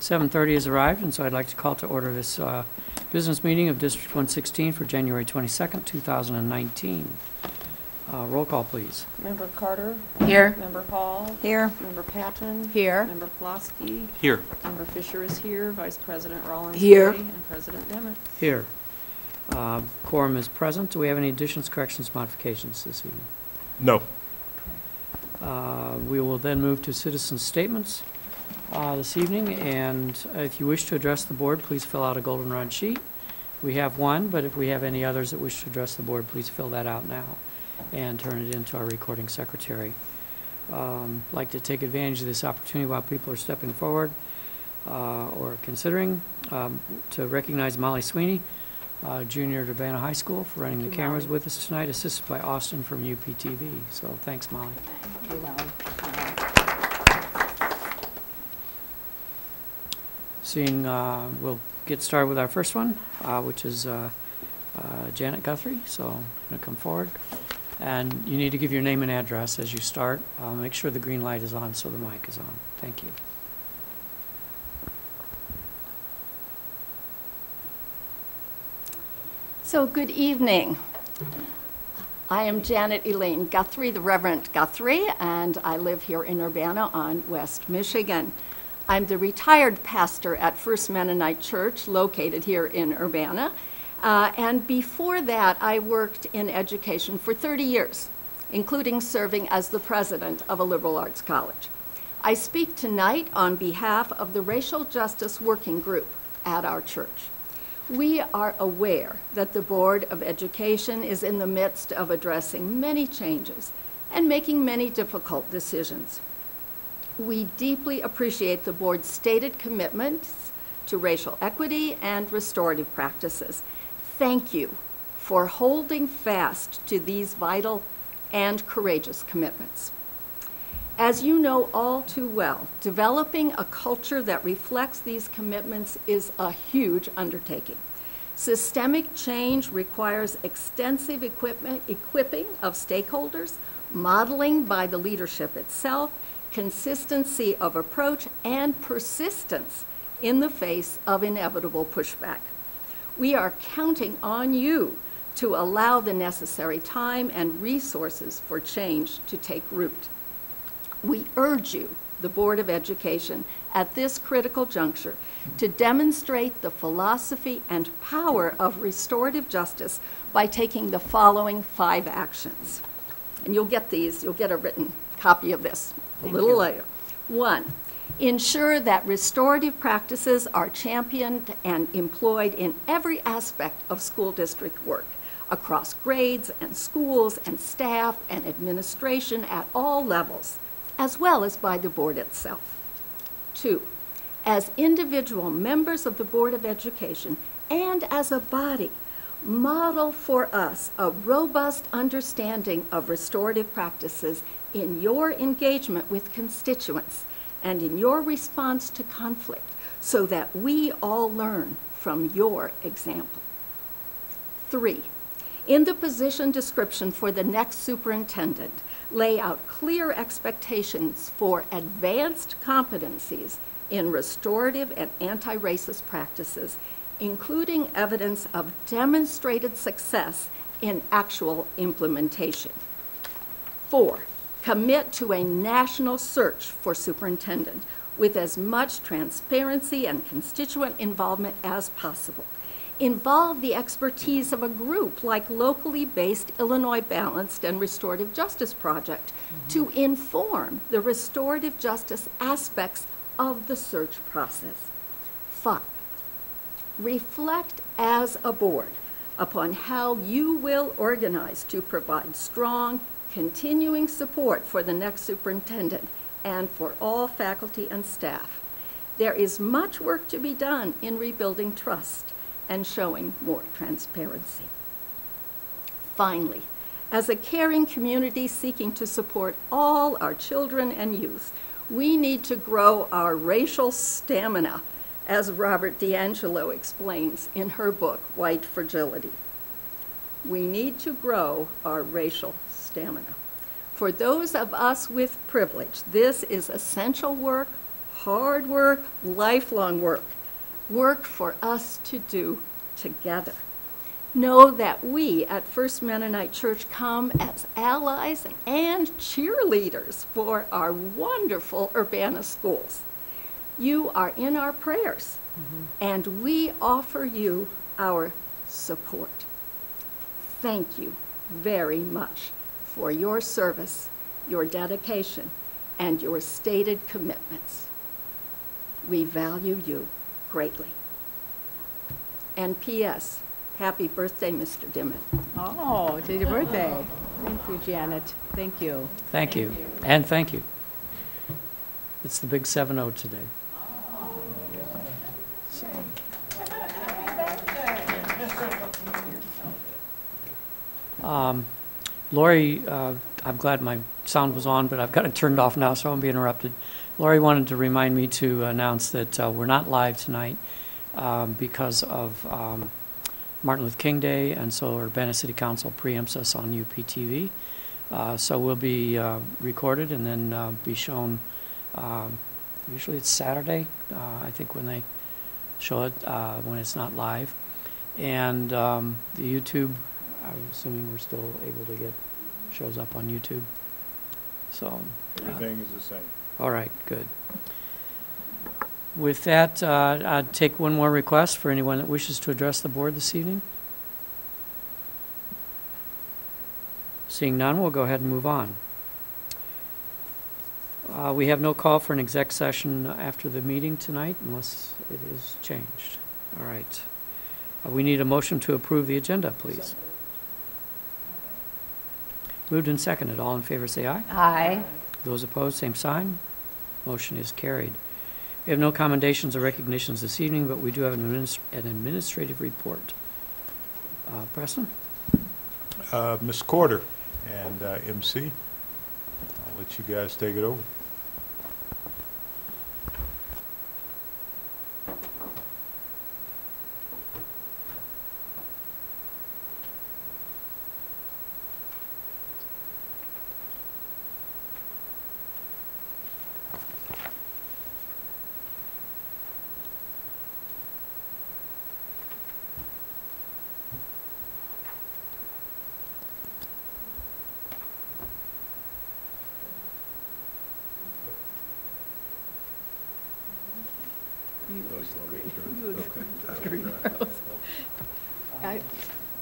7:30 has arrived, and so I'd like to call to order this business meeting of District 116 for January 22nd, 2019. Roll call, please. Member Carter? Here. Member Hall? Here. Member Patton? Here. Member Pulaski? Here. Member Fisher is here. Vice President Rollins? Here. And President Demmett. Here. Quorum is present. Do we have any additions, corrections, modifications this evening? No. We will then move to citizen statements this evening, and if you wish to address the board, please fill out a goldenrod sheet. We have one, but if we have any others that wish to address the board, please fill that out now and turn it into our recording secretary. I'd like to take advantage of this opportunity while people are stepping forward or considering to recognize Molly Sweeney, junior at Urbana High School, for running the cameras with us tonight, assisted by Austin from UPTV. So thanks, Molly. Thank you, Molly. Seeing, we'll get started with our first one, which is Janet Guthrie. So I'm going to come forward. And you need to give your name and address as you start. Make sure the green light is on so the mic is on. Thank you. So good evening. I am Janet Elaine Guthrie, the Reverend Guthrie, and I live here in Urbana on West Michigan. I'm the retired pastor at First Mennonite Church, located here in Urbana. And before that, I worked in education for 30 years, including serving as the president of a liberal arts college. I speak tonight on behalf of the Racial Justice Working Group at our church. We are aware that the Board of Education is in the midst of addressing many changes and making many difficult decisions. We deeply appreciate the board's stated commitments to racial equity and restorative practices. Thank you for holding fast to these vital and courageous commitments. As you know all too well, developing a culture that reflects these commitments is a huge undertaking. Systemic change requires extensive equipping of stakeholders, modeling by the leadership itself, consistency of approach, and persistence in the face of inevitable pushback. We are counting on you to allow the necessary time and resources for change to take root. We urge you, the Board of Education, at this critical juncture, to demonstrate the philosophy and power of restorative justice by taking the following 5 actions. And you'll get a written copy of this a little later. 1, ensure that restorative practices are championed and employed in every aspect of school district work, across grades and schools and staff and administration at all levels, as well as by the board itself. 2, as individual members of the Board of Education and as a body, model for us a robust understanding of restorative practices in your engagement with constituents and in your response to conflict, so that we all learn from your example. 3, in the position description for the next superintendent, lay out clear expectations for advanced competencies in restorative and anti-racist practices, including evidence of demonstrated success in actual implementation. 4, commit to a national search for superintendent with as much transparency and constituent involvement as possible. Involve the expertise of a group like locally based Illinois Balanced and Restorative Justice Project to inform the restorative justice aspects of the search process. 5, reflect as a board upon how you will organize to provide strong, continuing support for the next superintendent and for all faculty and staff. There is much work to be done in rebuilding trust and showing more transparency. Finally, as a caring community seeking to support all our children and youth, we need to grow our racial stamina, as Robert DiAngelo explains in her book, White Fragility. We need to grow our racial stamina. For those of us with privilege, this is essential work, hard work, lifelong work, work for us to do together. Know that we at First Mennonite Church come as allies and cheerleaders for our wonderful Urbana schools. You are in our prayers, and we offer you our support. Thank you very much for your service, your dedication, and your stated commitments. We value you greatly. And P.S., happy birthday, Mr. Dimmitt. Oh, today's your birthday. Thank you, Janet. Thank you. Thank you, and thank you. It's the big 7-0 today. Lori, I'm glad my sound was on, but I've got it turned off now, so I won't be interrupted. Lori wanted to remind me to announce that we're not live tonight because of Martin Luther King Day, and so Urbana City Council preempts us on UPTV. So we'll be recorded and then be shown, usually it's Saturday, I think, when they show it, when it's not live. And the YouTube, I'm assuming we're still able to get shows up on YouTube. So Everything is the same. all right, good. With that, I'd take one more request for anyone that wishes to address the board this evening. Seeing none, we'll go ahead and move on. We have no call for an exec session after the meeting tonight unless it is changed. All right. We need a motion to approve the agenda, please. Moved and seconded. All in favor say aye. Aye. Those opposed, same sign. Motion is carried. We have no commendations or recognitions this evening, but we do have an administrative report. Preston? Ms. Corder and MC, I'll let you guys take it over.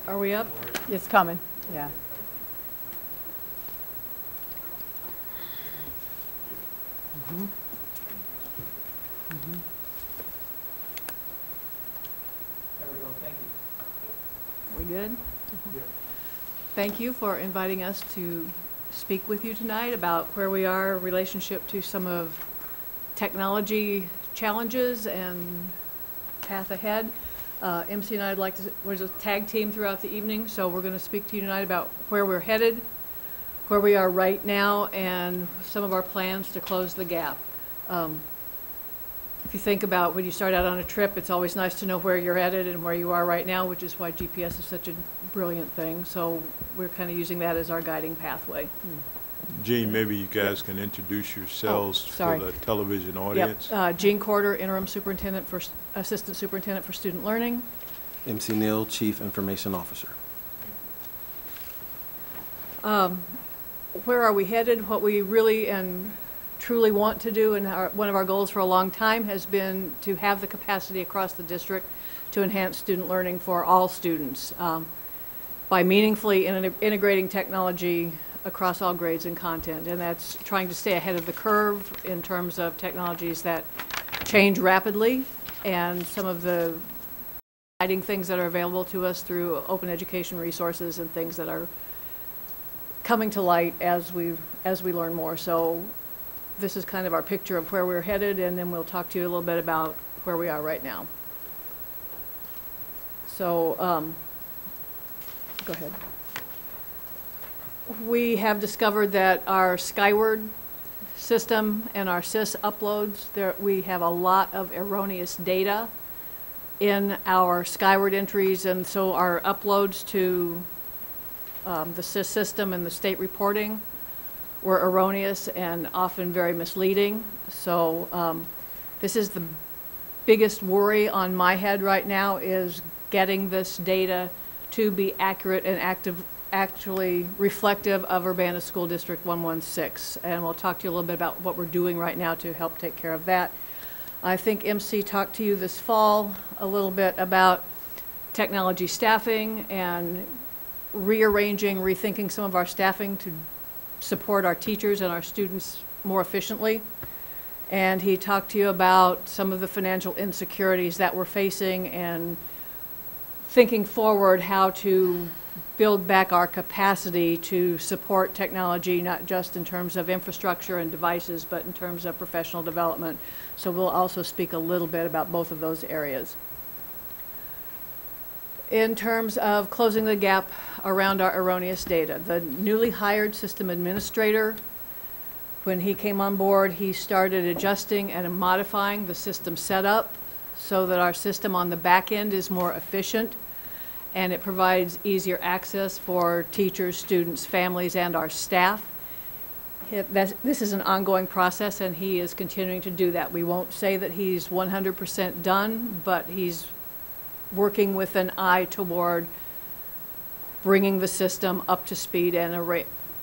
Are we up? It's coming, yeah. We good? Thank you for inviting us to speak with you tonight about where we are in relationship to some of technology challenges and path ahead. MC and I'd like to, we're a tag team throughout the evening, so we're going to speak to you tonight about where we're headed, where we are right now, and some of our plans to close the gap. If you think about when you start out on a trip, it's always nice to know where you're headed and where you are right now, which is why GPS is such a brilliant thing. So we're kind of using that as our guiding pathway. Gene, maybe you guys can introduce yourselves for sorry. the television audience. Yep. Jean Corder, Interim Superintendent for Assistant Superintendent for Student Learning. MC Neal, Chief Information Officer. Where are we headed? What we really and truly want to do, and one of our goals for a long time has been to have the capacity across the district to enhance student learning for all students by meaningfully integrating technology across all grades and content. And that's trying to stay ahead of the curve in terms of technologies that change rapidly and some of the exciting things that are available to us through open education resources and things that are coming to light as we learn more. So this is kind of our picture of where we're headed, and then we'll talk to you a little bit about where we are right now. So, go ahead. We have discovered that our Skyward system and our SIS uploads, we have a lot of erroneous data in our Skyward entries, and so our uploads to the SIS system and the state reporting were erroneous and often very misleading. So This is the biggest worry on my head right now, is getting this data to be accurate and actually reflective of Urbana School District 116. And we'll talk to you a little bit about what we're doing right now to help take care of that. I think MC talked to you this fall a little bit about technology staffing and rearranging, rethinking some of our staffing to support our teachers and our students more efficiently. And he talked to you about some of the financial insecurities that we're facing and thinking forward how to build back our capacity to support technology, not just in terms of infrastructure and devices, but in terms of professional development. So we'll also speak a little bit about both of those areas. In terms of closing the gap around our erroneous data, the newly hired system administrator, when he came on board, he started adjusting and modifying the system setup so that our system on the back end is more efficient, and it provides easier access for teachers, students, families, and our staff. This is an ongoing process, and he is continuing to do that. We won't say that he's 100% done, but he's working with an eye toward bringing the system up to speed and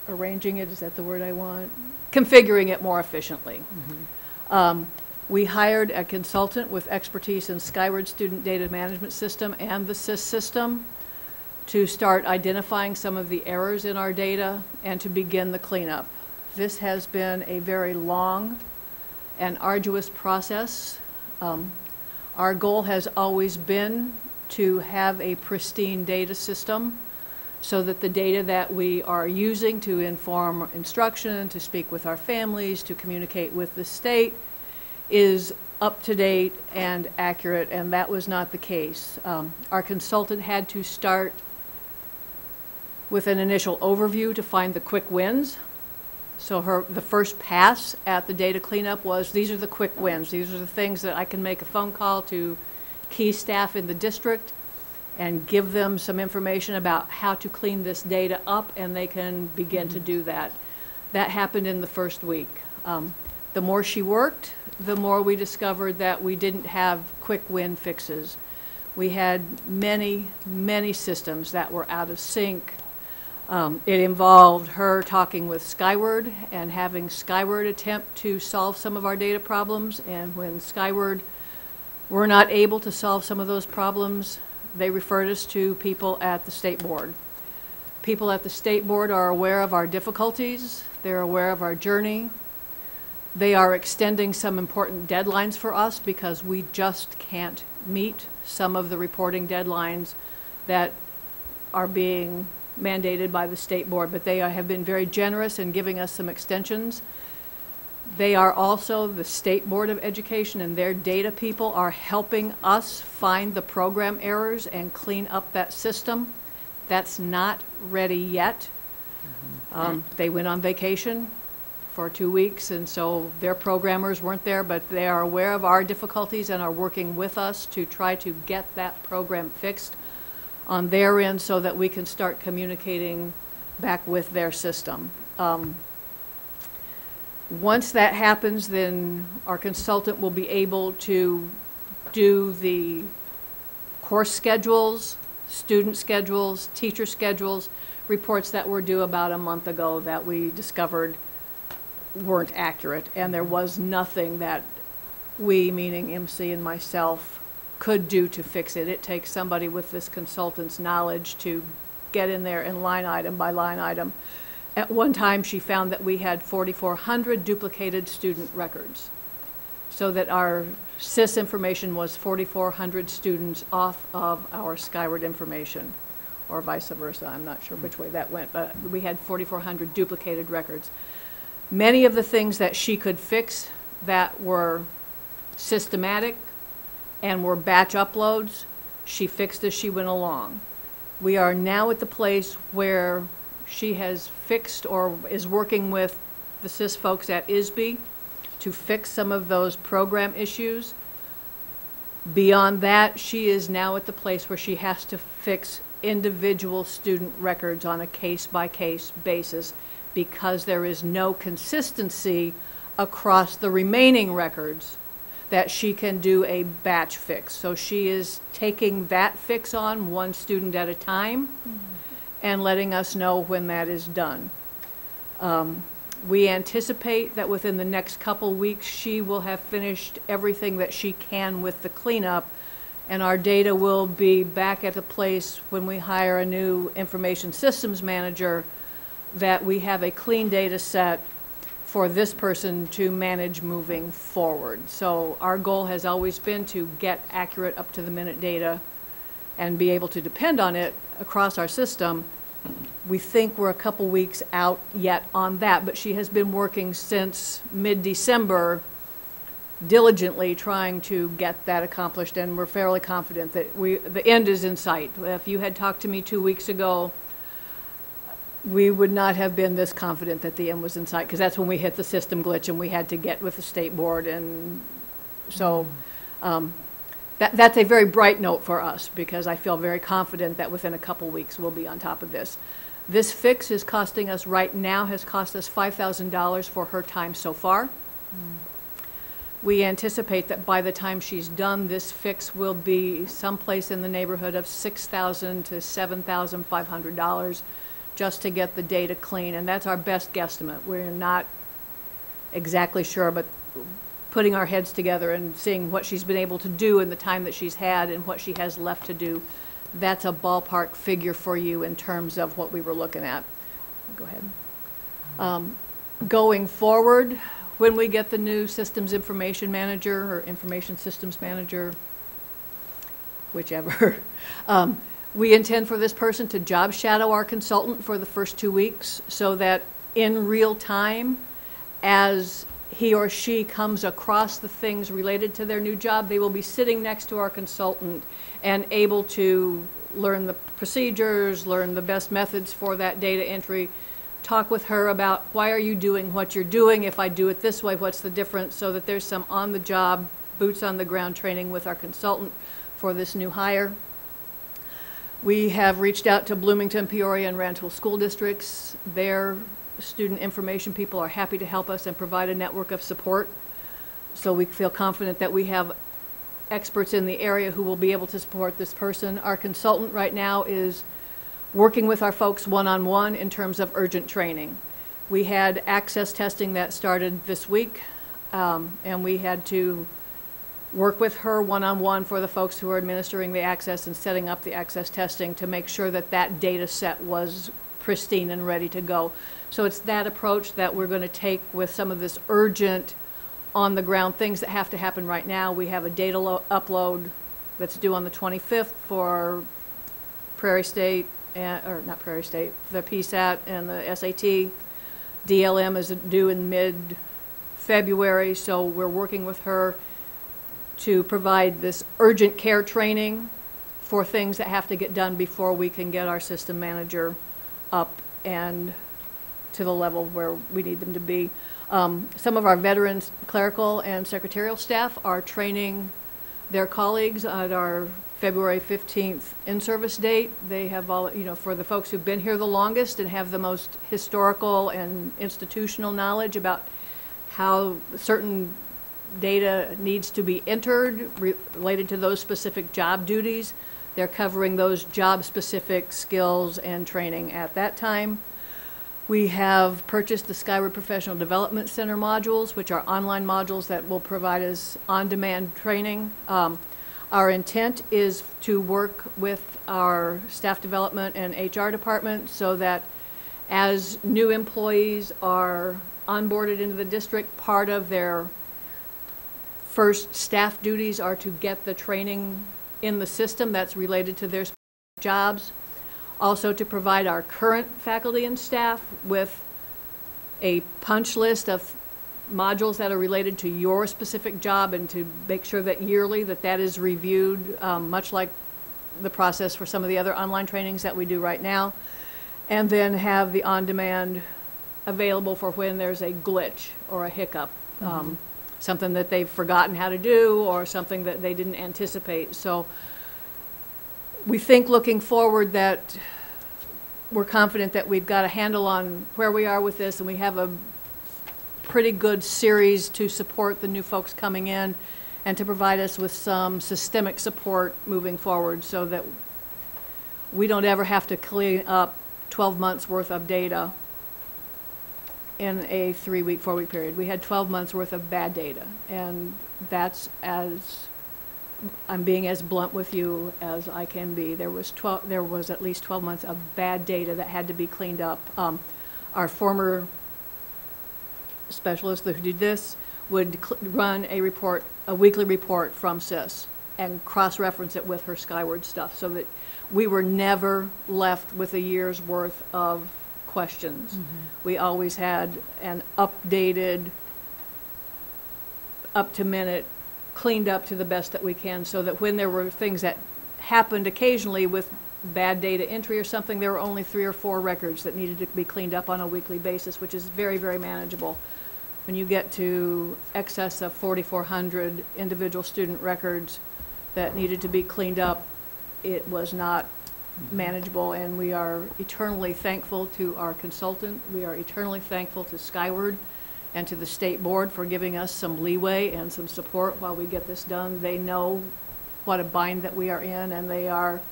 arranging it, is that the word I want? Configuring it more efficiently. We hired a consultant with expertise in Skyward Student Data Management System and the SIS system to start identifying some of the errors in our data and to begin the cleanup. This has been a very long and arduous process. Our goal has always been to have a pristine data system so that the data that we are using to inform instruction, to speak with our families, to communicate with the state is up to date and accurate, and that was not the case. Our consultant had to start with an initial overview to find the quick wins. So the first pass at the data cleanup was, these are the quick wins. These are the things that I can make a phone call to key staff in the district and give them some information about how to clean this data up, and they can begin to do that. That happened in the first week. The more she worked, the more we discovered that we didn't have quick win fixes. We had many, many systems that were out of sync. It involved her talking with Skyward and having Skyward attempt to solve some of our data problems, and when Skyward were not able to solve some of those problems, they referred us to people at the state board. People at the state board are aware of our difficulties. They're aware of our journey. They are extending some important deadlines for us because we just can't meet some of the reporting deadlines that are being mandated by the state board, but they have been very generous in giving us some extensions. They are also, the State Board of Education and their data people are helping us find the program errors and clean up that system. That's not ready yet. They went on vacation for 2 weeks, and so their programmers weren't there, but they are aware of our difficulties and are working with us to try to get that program fixed on their end so that we can start communicating back with their system. Once that happens, then our consultant will be able to do the course schedules, student schedules, teacher schedules, reports that were due about a month ago that we discovered weren't accurate, and there was nothing that we, meaning MC and myself, could do to fix it. It takes somebody with this consultant's knowledge to get in there and line item by line item. At one time, she found that we had 4,400 duplicated student records, so that our SIS information was 4,400 students off of our Skyward information, or vice versa. I'm not sure which way that went, but we had 4,400 duplicated records. Many of the things that she could fix that were systematic and were batch uploads, she fixed as she went along. We are now at the place where she has fixed or is working with the SIS folks at ISB to fix some of those program issues. Beyond that, she is now at the place where she has to fix individual student records on a case-by-case basis because there is no consistency across the remaining records. that she can do a batch fix. So she is taking that fix on one student at a time and letting us know when that is done. We anticipate that within the next couple weeks, she will have finished everything that she can with the cleanup, and our data will be back at the place when we hire a new information systems manager, that we have a clean data set for this person to manage moving forward. So our goal has always been to get accurate, up-to-the-minute data and be able to depend on it across our system. We think we're a couple weeks out yet on that, but she has been working since mid-December diligently trying to get that accomplished, and we're fairly confident that the end is in sight. If you had talked to me 2 weeks ago, we would not have been this confident that the end was in sight, because that's when we hit the system glitch and we had to get with the state board. And so that's a very bright note for us, because I feel very confident that within a couple weeks we'll be on top of this. This fix is costing us right now, has cost us $5,000 for her time so far. We anticipate that by the time she's done, this fix will be someplace in the neighborhood of $6,000 to $7,500 just to get the data clean, and that's our best guesstimate. We're not exactly sure, but putting our heads together and seeing what she's been able to do in the time that she's had and what she has left to do, that's a ballpark figure for you in terms of what we were looking at. Go ahead. Going forward, when we get the new systems information manager or information systems manager, whichever, we intend for this person to job shadow our consultant for the first 2 weeks, so that in real time, as he or she comes across the things related to their new job, they will be sitting next to our consultant and able to learn the procedures, learn the best methods for that data entry, talk with her about why are you doing what you're doing, if I do it this way, what's the difference, so that there's some on-the-job, boots-on-the-ground training with our consultant for this new hire. We have reached out to Bloomington, Peoria, and Rantoul school districts. Their student information people are happy to help us and provide a network of support. So we feel confident that we have experts in the area who will be able to support this person. Our consultant right now is working with our folks one-on-one in terms of urgent training. We had access testing that started this week, and we had to work with her one-on-one for the folks who are administering the access and setting up the access testing to make sure that that data set was pristine and ready to go. So it's that approach that we're going to take with some of this urgent, on-the-ground things that have to happen right now. We have a data upload that's due on the 25th for Prairie State, or not Prairie State, the PSAT and the SAT. DLM is due in mid-February, so we're working with her to provide this urgent care training for things that have to get done before we can get our system manager up and to the level where we need them to be. Some of our veterans, clerical and secretarial staff are training their colleagues at our February 15th in-service date. They have all, for the folks who've been here the longest and have the most historical and institutional knowledge about how certain data needs to be entered related to those specific job duties. They're covering those job-specific skills and training at that time. We have purchased the Skyward Professional Development Center modules, which are online modules that will provide us on-demand training. Our intent is to work with our staff development and HR department so that as new employees are onboarded into the district, part of their first staff duties are to get the training in the system that's related to their jobs. Also to provide our current faculty and staff with a punch list of modules that are related to your specific job, and to make sure that yearly that is reviewed, much like the process for some of the other online trainings that we do right now. And then have the on-demand available for when there's a glitch or a hiccup, something that they've forgotten how to do or something that they didn't anticipate. So we think looking forward that we're confident that we've got a handle on where we are with this, and we have a pretty good series to support the new folks coming in and to provide us with some systemic support moving forward so that we don't ever have to clean up 12 months worth of data in a 3-week, 4-week period. We had 12 months worth of bad data, and that's I'm being as blunt with you as I can be. There was at least 12 months of bad data that had to be cleaned up. Our former specialist who did this would run a weekly report from SIS and cross-reference it with her Skyward stuff so that we were never left with a year's worth of questions. Mm-hmm. We always had an updated, up-to-minute, cleaned up to the best that we can so that when there were things that happened occasionally with bad data entry or something, there were only 3 or 4 records that needed to be cleaned up on a weekly basis, which is very, very manageable. When you get to excess of 4,400 individual student records that needed to be cleaned up, it was not manageable, and we are eternally thankful to our consultant. We are eternally thankful to Skyward and to the State Board for giving us some leeway and some support while we get this done. They know what a bind that we are in, and they are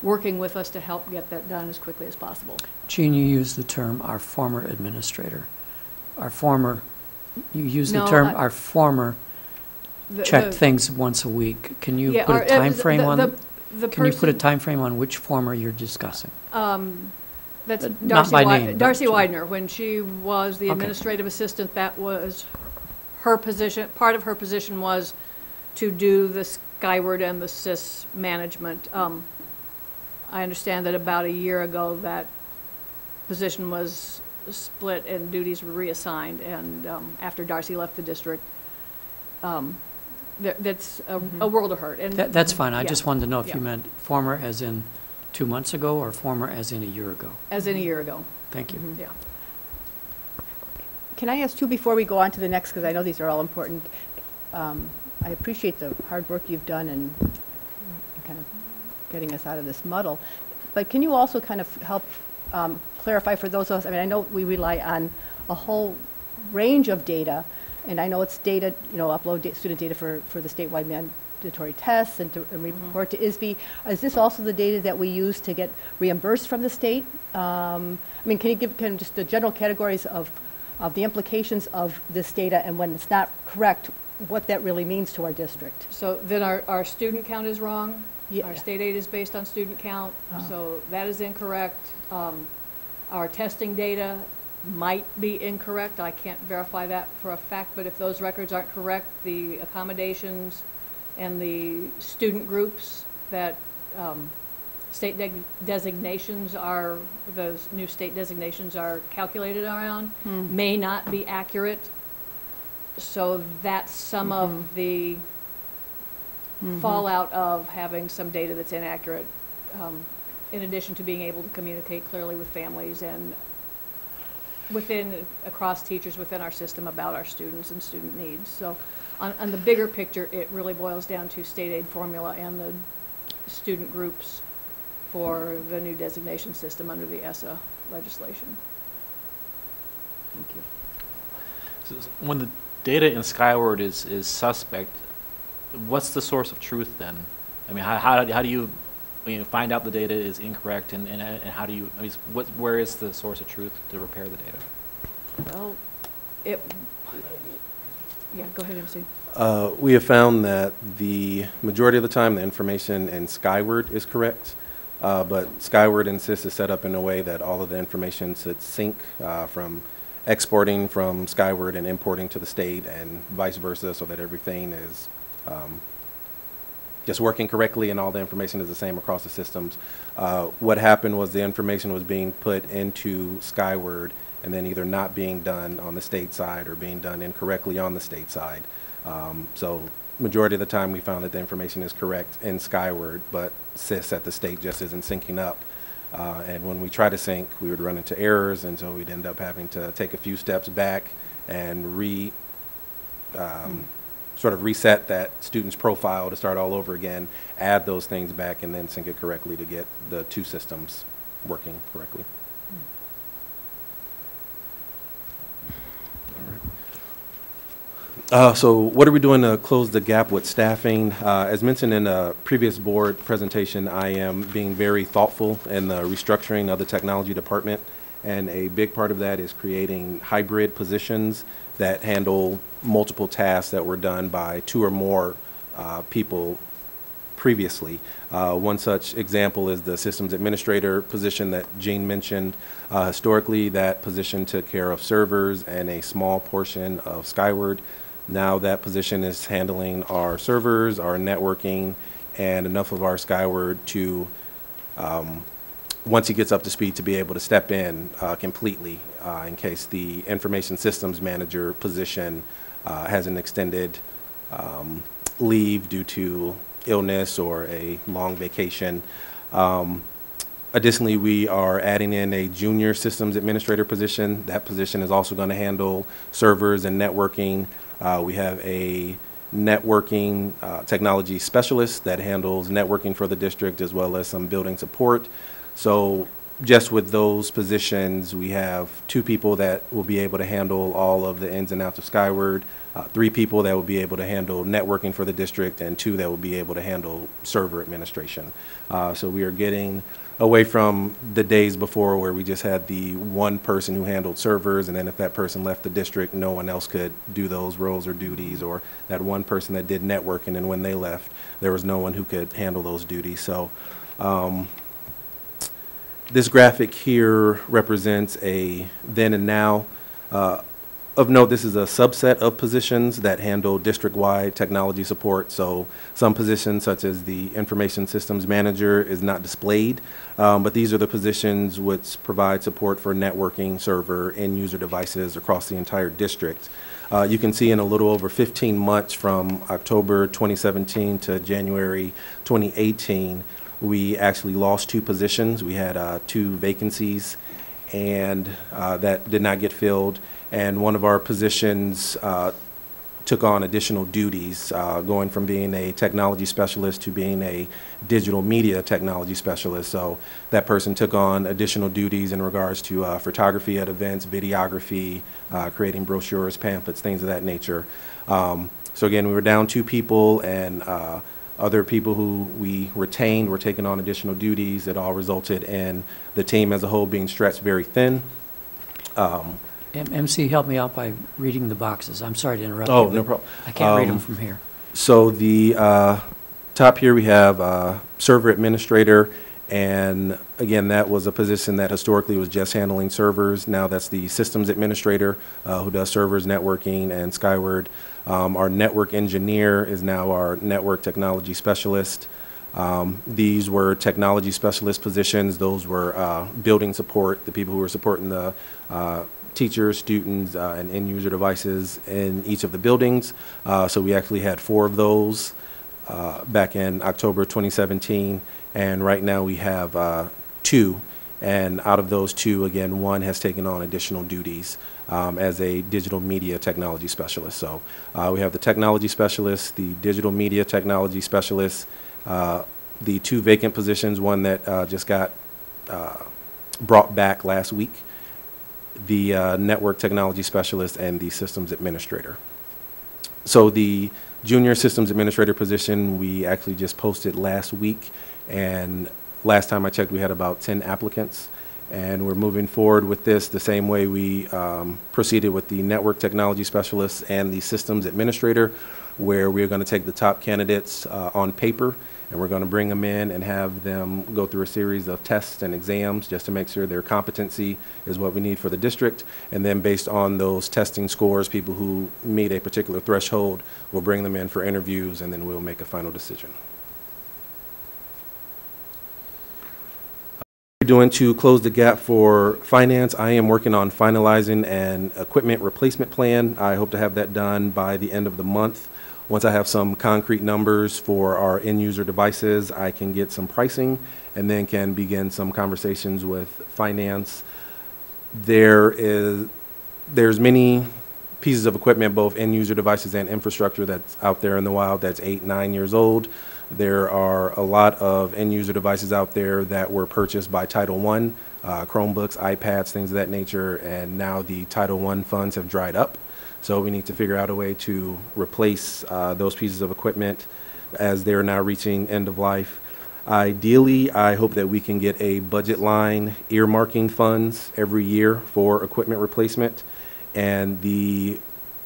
working with us to help get that done as quickly as possible. Jean, you used the term "our former administrator." You used the No, term "our former" checked things once a week. Can you put a time frame on? Can you put a time frame on which former you're discussing? That's not by name, Darcy but- Widener. When she was the Okay. administrative assistant, that was her position. Part of her position was to do the Skyward and the SIS management. I understand that about a year ago that position was split and duties were reassigned, and after Darcy left the district, that's a world of hurt. And That's fine. I just wanted to know if Yeah. you meant former as in 2 months ago or former as in a year ago. as in a year ago. Thank you. Yeah. Can I ask two before we go on to the next, because I know these are all important? I appreciate the hard work you've done in kind of getting us out of this muddle, but can you also kind of help clarify for those of us, I mean, I know we rely on a whole range of data, and I know it's data, student data for the statewide mandatory tests and to report to ISB. Is this also the data that we use to get reimbursed from the state? Can you give kind of just the general categories of the implications of this data, and when it's not correct, what that really means to our district? So then our student count is wrong. Yeah. Our state aid is based on student count, so that is incorrect. Our testing data might be incorrect. I can't verify that for a fact, but if those records aren't correct, the accommodations and the student groups that state designations are, those new state designations are calculated around, may not be accurate. So that's some of the fallout of having some data that's inaccurate, in addition to being able to communicate clearly with families and across teachers within our system about our students and student needs. So on the bigger picture, it really boils down to state aid formula and the student groups for the new designation system under the ESSA legislation. Thank you. So when the data in Skyward is suspect, what's the source of truth then? I mean, how do you find out the data is incorrect, and how do you, where is the source of truth to repair the data? Well, yeah, go ahead, MC. We have found that the majority of the time the information in Skyward is correct, but Skyward and SIS is set up in a way that all of the information should sync from exporting from Skyward and importing to the state and vice versa, so that everything is just working correctly and all the information is the same across the systems. What happened was the information was being put into Skyward and then either not being done on the state side or being done incorrectly on the state side. So majority of the time we found that the information is correct in Skyward, but SIS at the state just isn't syncing up. And when we try to sync, we would run into errors, and so we'd end up having to take a few steps back and sort of reset that student's profile to start all over again, add those things back, and then sync it correctly to get the two systems working correctly. So what are we doing to close the gap with staffing? As mentioned in a previous board presentation, I am being very thoughtful in the restructuring of the technology department. And a big part of that is creating hybrid positions that handle multiple tasks that were done by 2 or more people previously. One such example is the systems administrator position that Jean mentioned. Historically, that position took care of servers and a small portion of Skyward. Now that position is handling our servers, our networking, and enough of our Skyward to, once he gets up to speed, to be able to step in completely in case the information systems manager position has an extended leave due to illness or a long vacation. Additionally, we are adding in a junior systems administrator position. That position is also going to handle servers and networking. We have a networking technology specialist that handles networking for the district as well as some building support. So just with those positions, we have 2 people that will be able to handle all of the ins and outs of Skyward, 3 people that will be able to handle networking for the district, and 2 that will be able to handle server administration. So we are getting away from the days before where we just had the one person who handled servers, and then if that person left the district, no one else could do those roles or duties, or that one person that did networking, and when they left, there was no one who could handle those duties. So this graphic here represents a then and now. Of note, this is a subset of positions that handle district-wide technology support. So some positions, such as the information systems manager, is not displayed, but these are the positions which provide support for networking, server, and user devices across the entire district. You can see in a little over 15 months from October 2017 to January 2018, we actually lost 2 positions. We had 2 vacancies, and that did not get filled. And one of our positions took on additional duties, going from being a technology specialist to being a digital media technology specialist. So that person took on additional duties in regards to photography at events, videography, creating brochures, pamphlets, things of that nature. So again, we were down 2 people, and other people who we retained were taking on additional duties. It all resulted in the team as a whole being stretched very thin. MC, help me out by reading the boxes. I'm sorry to interrupt you. Oh, no but problem. I can't read them from here. So the top here we have server administrator, and again, that was a position that historically was just handling servers. Now that's the systems administrator who does servers, networking, and Skyward. Our network engineer is now our network technology specialist. These were technology specialist positions. Those were building support, the people who were supporting the teachers, students, and end user devices in each of the buildings. So we actually had 4 of those back in October 2017, and right now we have 2. And out of those 2, again, 1 has taken on additional duties as a digital media technology specialist. So we have the technology specialist, the digital media technology specialist, the 2 vacant positions, one that just got brought back last week, the network technology specialist, and the systems administrator. So the junior systems administrator position, we actually just posted last week, and last time I checked, we had about 10 applicants, and we're moving forward with this the same way we proceeded with the network technology specialist and the systems administrator, where we're going to take the top candidates on paper, and we're going to bring them in and have them go through a series of tests and exams just to make sure their competency is what we need for the district. And then based on those testing scores, people who meet a particular threshold, we'll bring them in for interviews, and then we'll make a final decision. We're doing to close the gap for finance. I am working on finalizing an equipment replacement plan. I hope to have that done by the end of the month. Once I have some concrete numbers for our end user devices, I can get some pricing and then can begin some conversations with finance. There's many pieces of equipment, both end user devices and infrastructure, that's out there in the wild that's 8, 9 years old. There are a lot of end user devices out there that were purchased by Title I, Chromebooks, iPads, things of that nature, and now the Title I funds have dried up. So we need to figure out a way to replace those pieces of equipment as they're now reaching end of life. Ideally, I hope that we can get a budget line earmarking funds every year for equipment replacement. And the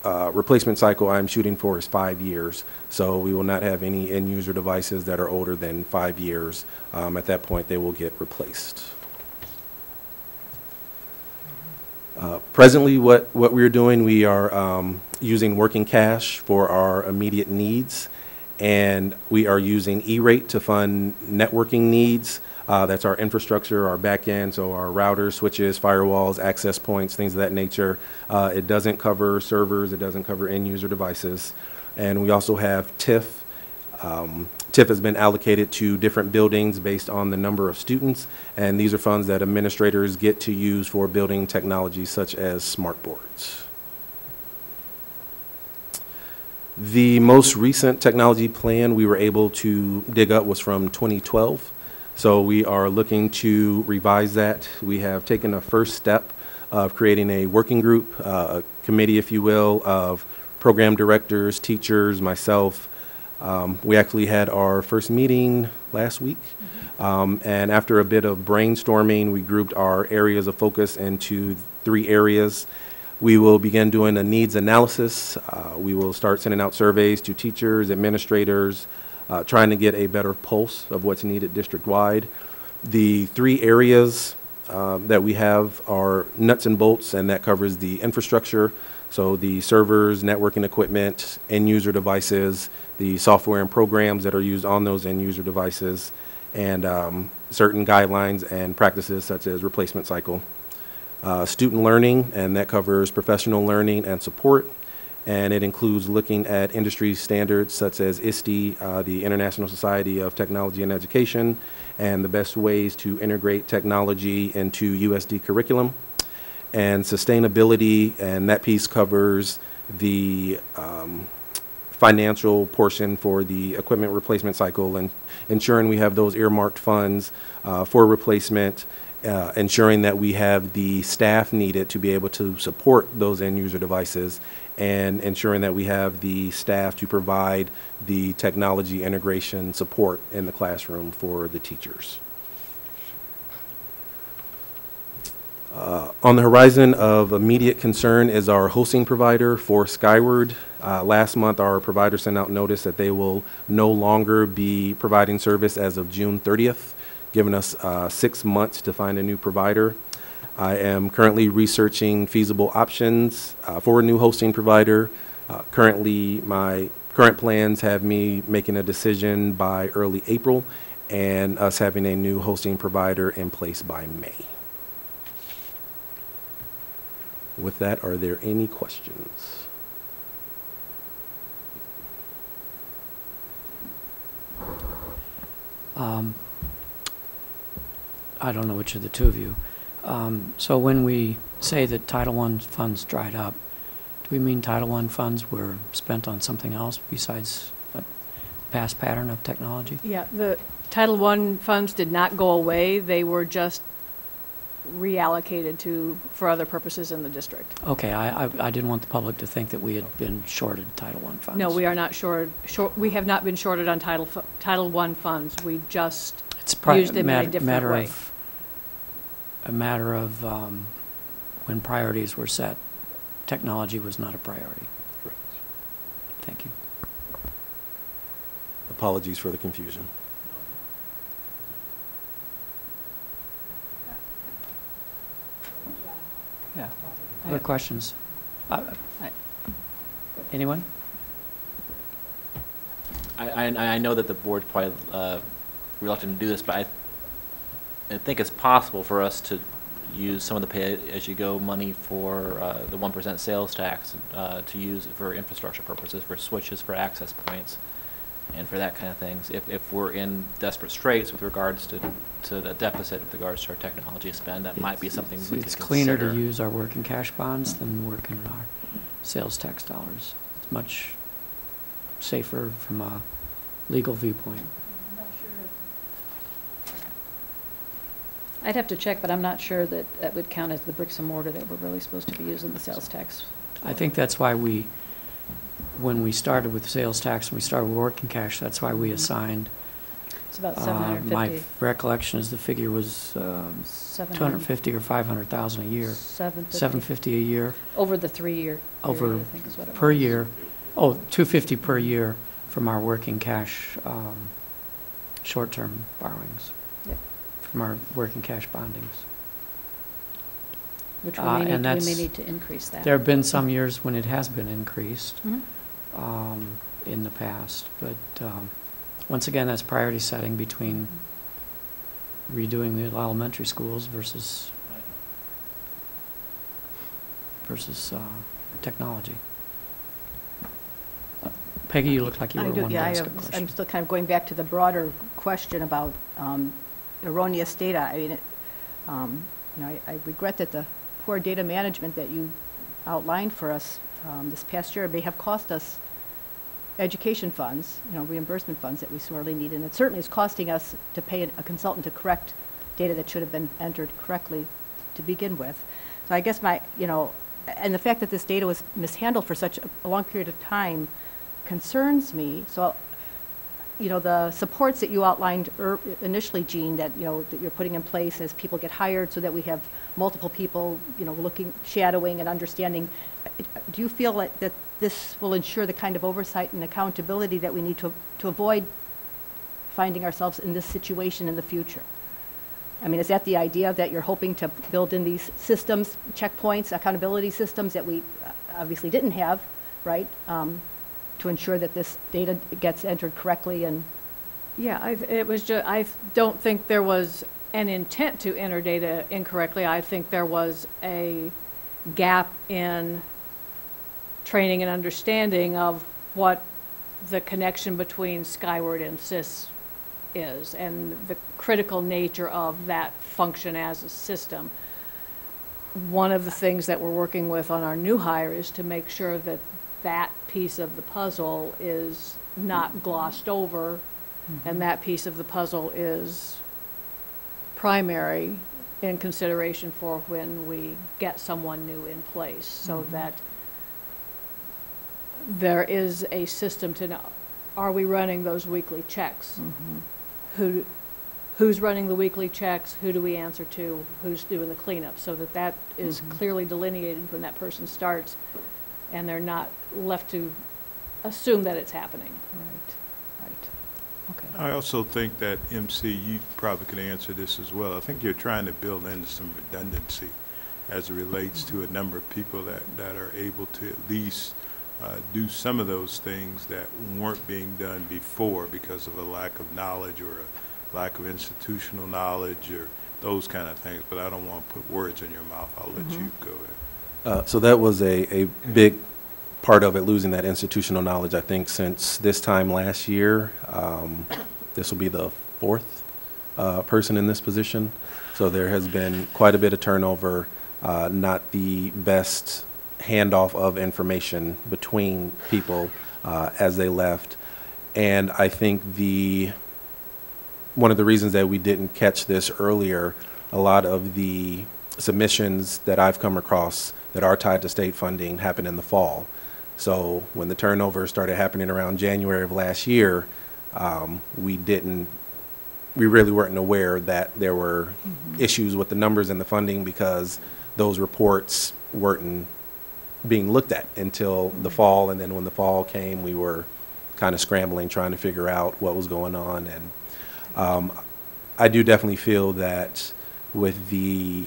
replacement cycle I'm shooting for is 5 years. So we will not have any end user devices that are older than 5 years. At that point, they will get replaced. Presently, what we're doing, we are using working cash for our immediate needs, and we are using E-rate to fund networking needs. That's our infrastructure, our back end, so our routers, switches, firewalls, access points, things of that nature. It doesn't cover servers, it doesn't cover end user devices. And we also have TIF. TIF has been allocated to different buildings based on the number of students, and these are funds that administrators get to use for building technologies such as smart boards. The most recent technology plan we were able to dig up was from 2012. So we are looking to revise that. We have taken a first step of creating a working group, a committee, if you will, of program directors, teachers, myself. We actually had our first meeting last week. And after a bit of brainstorming, we grouped our areas of focus into 3 areas. We will begin doing a needs analysis. We will start sending out surveys to teachers, administrators, trying to get a better pulse of what's needed district-wide. The 3 areas that we have are nuts and bolts, and that covers the infrastructure, so the servers, networking equipment, end-user devices, the software and programs that are used on those end-user devices, and certain guidelines and practices such as replacement cycle. Student learning, and that covers professional learning and support. And it includes looking at industry standards such as ISTE, the International Society of Technology and Education, and the best ways to integrate technology into USD curriculum. And sustainability, and that piece covers the financial portion for the equipment replacement cycle and ensuring we have those earmarked funds for replacement, ensuring that we have the staff needed to be able to support those end user devices, and ensuring that we have the staff to provide the technology integration support in the classroom for the teachers. On the horizon of immediate concern is our hosting provider for Skyward. Last month, our provider sent out notice that they will no longer be providing service as of June 30th, giving us 6 months to find a new provider. I am currently researching feasible options for a new hosting provider. Currently, my current plans have me making a decision by early April and us having a new hosting provider in place by May. With that, are there any questions? I don't know which of the two of you. So when we say that Title I funds dried up, do we mean Title I funds were spent on something else besides a past pattern of technology? Yeah, the Title I funds did not go away. They were just reallocated for other purposes in the district. Okay, I didn't want the public to think that we had been shorted Title I funds. No, we are not we have not been shorted on Title I funds. We just used them in a different way. A matter of when priorities were set, technology was not a priority. Correct. Thank you. Apologies for the confusion. Yeah. Other questions? Anyone? I know that the board's probably reluctant to do this, but I think it's possible for us to use some of the pay-as-you-go money for the 1% sales tax to use it for infrastructure purposes, for switches, for access points, and for that kind of things. If we're in desperate straits with regards to the deficit with regards to our technology spend, that might be something we could consider. It's cleaner to use our working cash bonds than working our sales tax dollars. It's much safer from a legal viewpoint. I'd have to check, but I'm not sure that that would count as the bricks and mortar that we're really supposed to be using the sales tax. I think that's why when we started with sales tax, and we started with working cash, that's why we assigned, It's about my recollection is the figure was 250 or 500,000 a year. 750 a year. Over the 3-year Over period, I think is what it per was. year. Oh, 250 per year from our working cash, short-term borrowings. Yep. From our working cash bondings. Which and we may that's- need to increase that. There have been some years when it has been increased Mhm. in the past, but once again, that's priority setting between redoing the elementary schools versus technology. Peggy, you look like you I were do, wanting to yeah, ask a I'm question. still kind of going back to the broader question about erroneous data. I mean, I regret that the poor data management that you outlined for us this past year may have cost us education funds, reimbursement funds that we sorely need, and it certainly is costing us to pay a consultant to correct data that should have been entered correctly to begin with. So I guess and the fact that this data was mishandled for such a long period of time concerns me. So, the supports that you outlined initially, Jean, that you're putting in place as people get hired, so that we have multiple people, shadowing and understanding. Do you feel that this will ensure the kind of oversight and accountability that we need to avoid finding ourselves in this situation in the future? I mean, is that the idea, that you're hoping to build in these systems, checkpoints, accountability systems that we obviously didn't have, right? To ensure that this data gets entered correctly and... Yeah, I don't think there was an intent to enter data incorrectly. I think there was a gap in training and understanding of what the connection between Skyward and SIS is, and the critical nature of that function as a system. One of the things that we're working with on our new hire is to make sure that that piece of the puzzle is not glossed over, and that piece of the puzzle is primary in consideration for when we get someone new in place, so that there is a system to know, are we running those weekly checks? Who's running the weekly checks? Who do we answer to? Who's doing the cleanup? So that is clearly delineated when that person starts, and they're not left to assume that it's happening. Right. Okay. I also think that, MC, you probably could answer this as well. I think you're trying to build in some redundancy as it relates to a number of people that are able to at least do some of those things that weren't being done before because of a lack of knowledge or a lack of institutional knowledge or those kind of things. But I don't want to put words in your mouth. I'll let you go ahead. So that was a big part of it, losing that institutional knowledge, I think, since this time last year. This will be the fourth person in this position. So there has been quite a bit of turnover, not the best handoff of information between people as they left. And I think one of the reasons that we didn't catch this earlier, a lot of the submissions that I've come across that are tied to state funding happen in the fall. So when the turnover started happening around January of last year, we really weren't aware that there were issues with the numbers and the funding, because those reports weren't being looked at until the fall. And then when the fall came, we were kind of scrambling, trying to figure out what was going on. And I do definitely feel that with the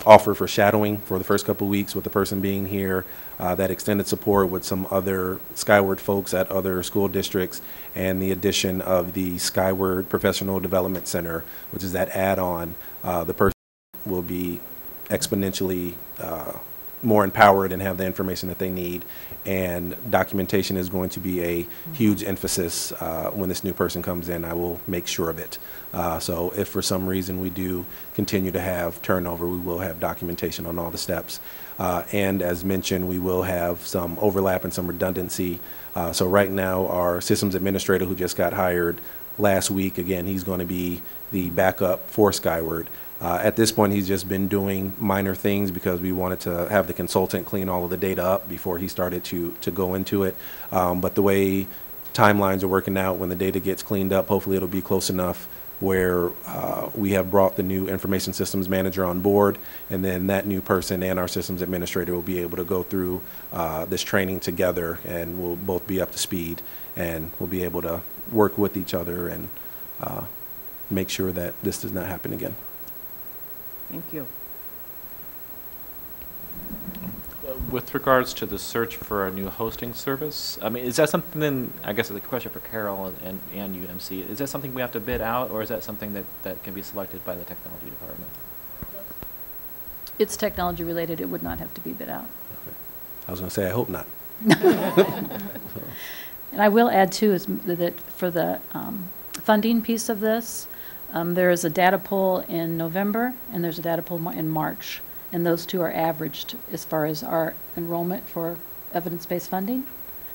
offer for shadowing for the first couple of weeks with the person being here, that extended support with some other Skyward folks at other school districts, and the addition of the Skyward Professional Development Center, which is that add-on, the person will be exponentially more empowered and have the information that they need. And documentation is going to be a huge emphasis when this new person comes in. I will make sure of it. So if for some reason we do continue to have turnover, we will have documentation on all the steps. And as mentioned, we will have some overlap and some redundancy. So right now, our systems administrator who just got hired last week, again, he's going to be the backup for Skyward. At this point, he's just been doing minor things because we wanted to have the consultant clean all of the data up before he started to go into it. But the way timelines are working out, when the data gets cleaned up, hopefully it'll be close enough where we have brought the new information systems manager on board, and then that new person and our systems administrator will be able to go through this training together, and we'll both be up to speed, and we'll be able to work with each other and make sure that this does not happen again. Thank you. With regards to the search for a new hosting service, I mean, is that something, I guess the question for Carol and UMC, is that something we have to bid out, or is that something that can be selected by the technology department? It's technology related, it would not have to be bid out. I was going to say, I hope not. And I will add too, is that for the funding piece of this, there is a data poll in November and there's a data poll in March. And those two are averaged as far as our enrollment for evidence-based funding.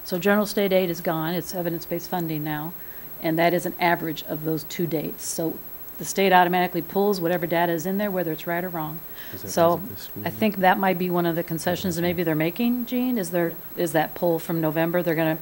So general state aid is gone, it's evidence-based funding now, and that is an average of those 2 dates. So the state automatically pulls whatever data is in there, whether it's right or wrong. So I think that might be one of the concessions that maybe they're making, Jean, is that poll from November, they're gonna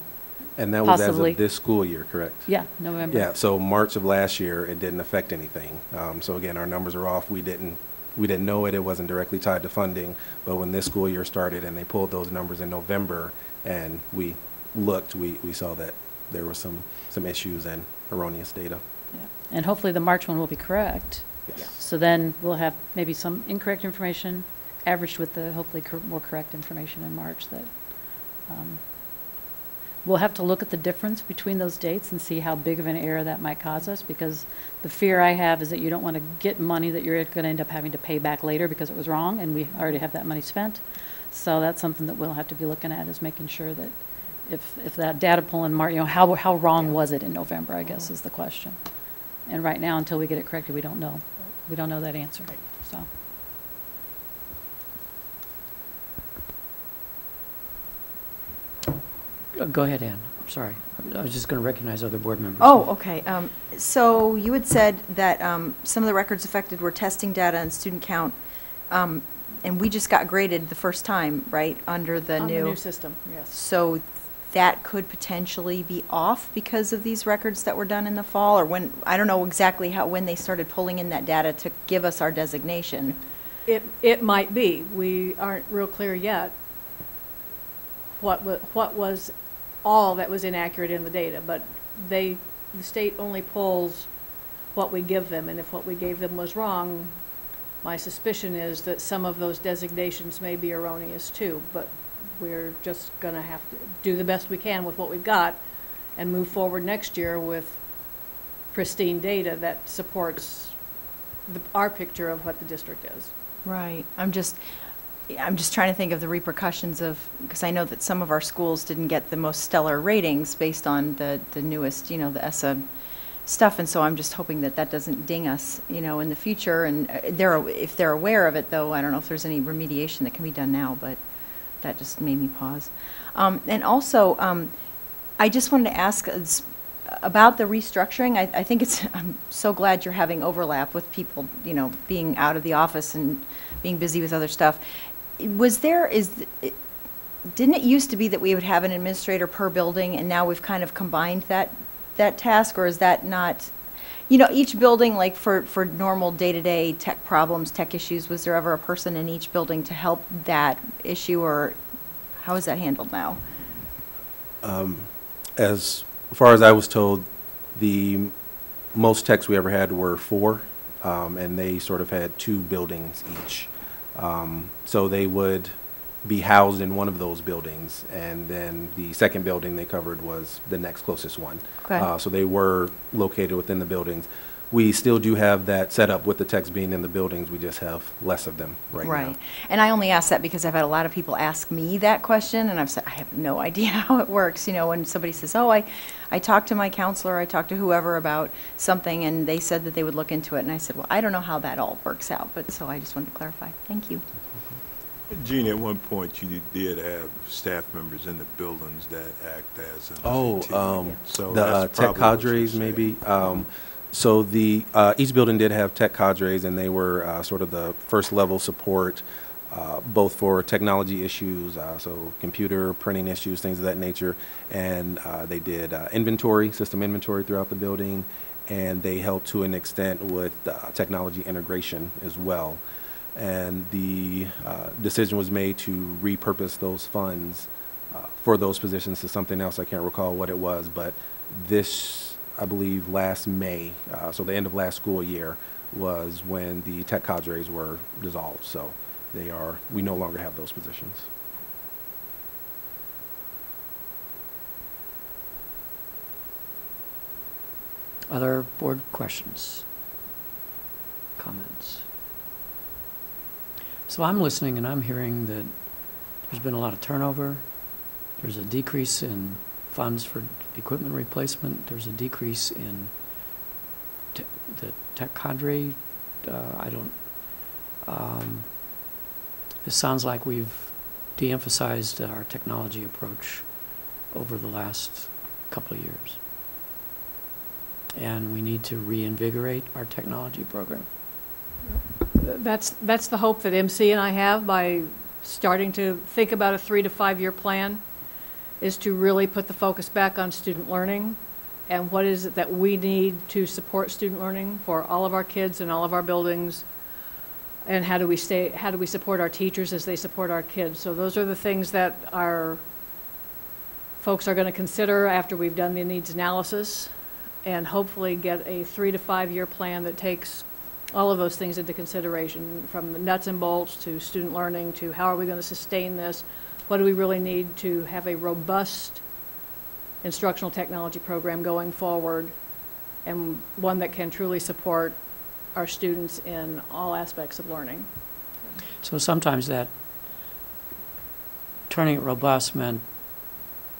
And that was possibly, as of this school year, correct? yeah, November. Yeah, so March of last year, it didn't affect anything. So again, our numbers are off. We didn't know it. It wasn't directly tied to funding. But when this school year started and they pulled those numbers in November and we looked, we saw that there were some issues and erroneous data. Yeah. And hopefully the March one will be correct. Yes. So then we'll have maybe some incorrect information averaged with the hopefully more correct information in March that we'll have to look at the difference between those dates and see how big of an error that might cause us, because the fear I have is that you don't want to get money that you're going to end up having to pay back later because it was wrong and we already have that money spent. So that's something that we'll have to be looking at, is making sure that if that data pull in March, how wrong was it in November, I guess is the question. And right now, until we get it corrected, we don't know. We don't know that answer, so. Go ahead, Ann. I'm sorry. I was just going to recognize other board members. Oh, okay. So you had said that some of the records affected were testing data and student count, and we just got graded the first time, right, under the On new? the new system, yes. So that could potentially be off because of these records that were done in the fall, or when, I don't know exactly when they started pulling in that data to give us our designation. It might be. We aren't real clear yet what was all that was inaccurate in the data, but the state only pulls what we give them, and if what we gave them was wrong, my suspicion is that some of those designations may be erroneous too, but we're just gonna have to do the best we can with what we've got and move forward next year with pristine data that supports our picture of what the district is. Right. I'm just trying to think of the repercussions of, because I know that some of our schools didn't get the most stellar ratings based on the newest, the ESSA stuff, and so I'm just hoping that that doesn't ding us, in the future. And if they're aware of it, though, I don't know if there's any remediation that can be done now, but that just made me pause. And also, I just wanted to ask about the restructuring. I think I'm so glad you're having overlap with people, being out of the office and being busy with other stuff. Didn't it used to be that we would have an administrator per building, and now we've kind of combined that task, or is that not, each building, like for normal day-to-day tech problems, tech issues, was there ever a person in each building to help that issue, or how is that handled now? As far as I was told, the most techs we ever had were 4, and they sort of had 2 buildings each. So they would be housed in one of those buildings, and then the second building they covered was the next closest one. Okay. So they were located within the buildings. We still do have that set up with the techs being in the buildings, we just have less of them right now. Right. And I only ask that because I've had a lot of people ask me that question, and I've said, I have no idea how it works. When somebody says, oh, I talked to my counselor, I talked to whoever about something, and they said that they would look into it. And I said, well, I don't know how that all works out, but so I just wanted to clarify. Thank you. Gene, at one point, you did have staff members in the buildings that act as an Oh, IT. So the that's tech probably what you're cadres saying. maybe. So each building did have tech cadres, and they were sort of the first level support, both for technology issues, so computer printing issues, things of that nature. And they did system inventory throughout the building, and they helped to an extent with technology integration as well. And the decision was made to repurpose those funds for those positions to something else. I can't recall what it was, but this, I believe, last May, so the end of last school year, was when the tech cadres were dissolved. So we no longer have those positions. Other board questions? Comments? So I'm listening and I'm hearing that there's been a lot of turnover. There's a decrease in funds for equipment replacement. There's a decrease in the tech cadre. It sounds like we've de-emphasized our technology approach over the last couple of years. And we need to reinvigorate our technology program. That's the hope that MC and I have by starting to think about a 3 to 5 year plan, is to really put the focus back on student learning and what is it that we need to support student learning for all of our kids in all of our buildings, and how do we support our teachers as they support our kids. So those are the things that our folks are going to consider after we've done the needs analysis, and hopefully get a 3 to 5 year plan that takes all of those things into consideration, from the nuts and bolts to student learning to how are we going to sustain this, what do we really need to have a robust instructional technology program going forward, and one that can truly support our students in all aspects of learning. So sometimes that turning it robust meant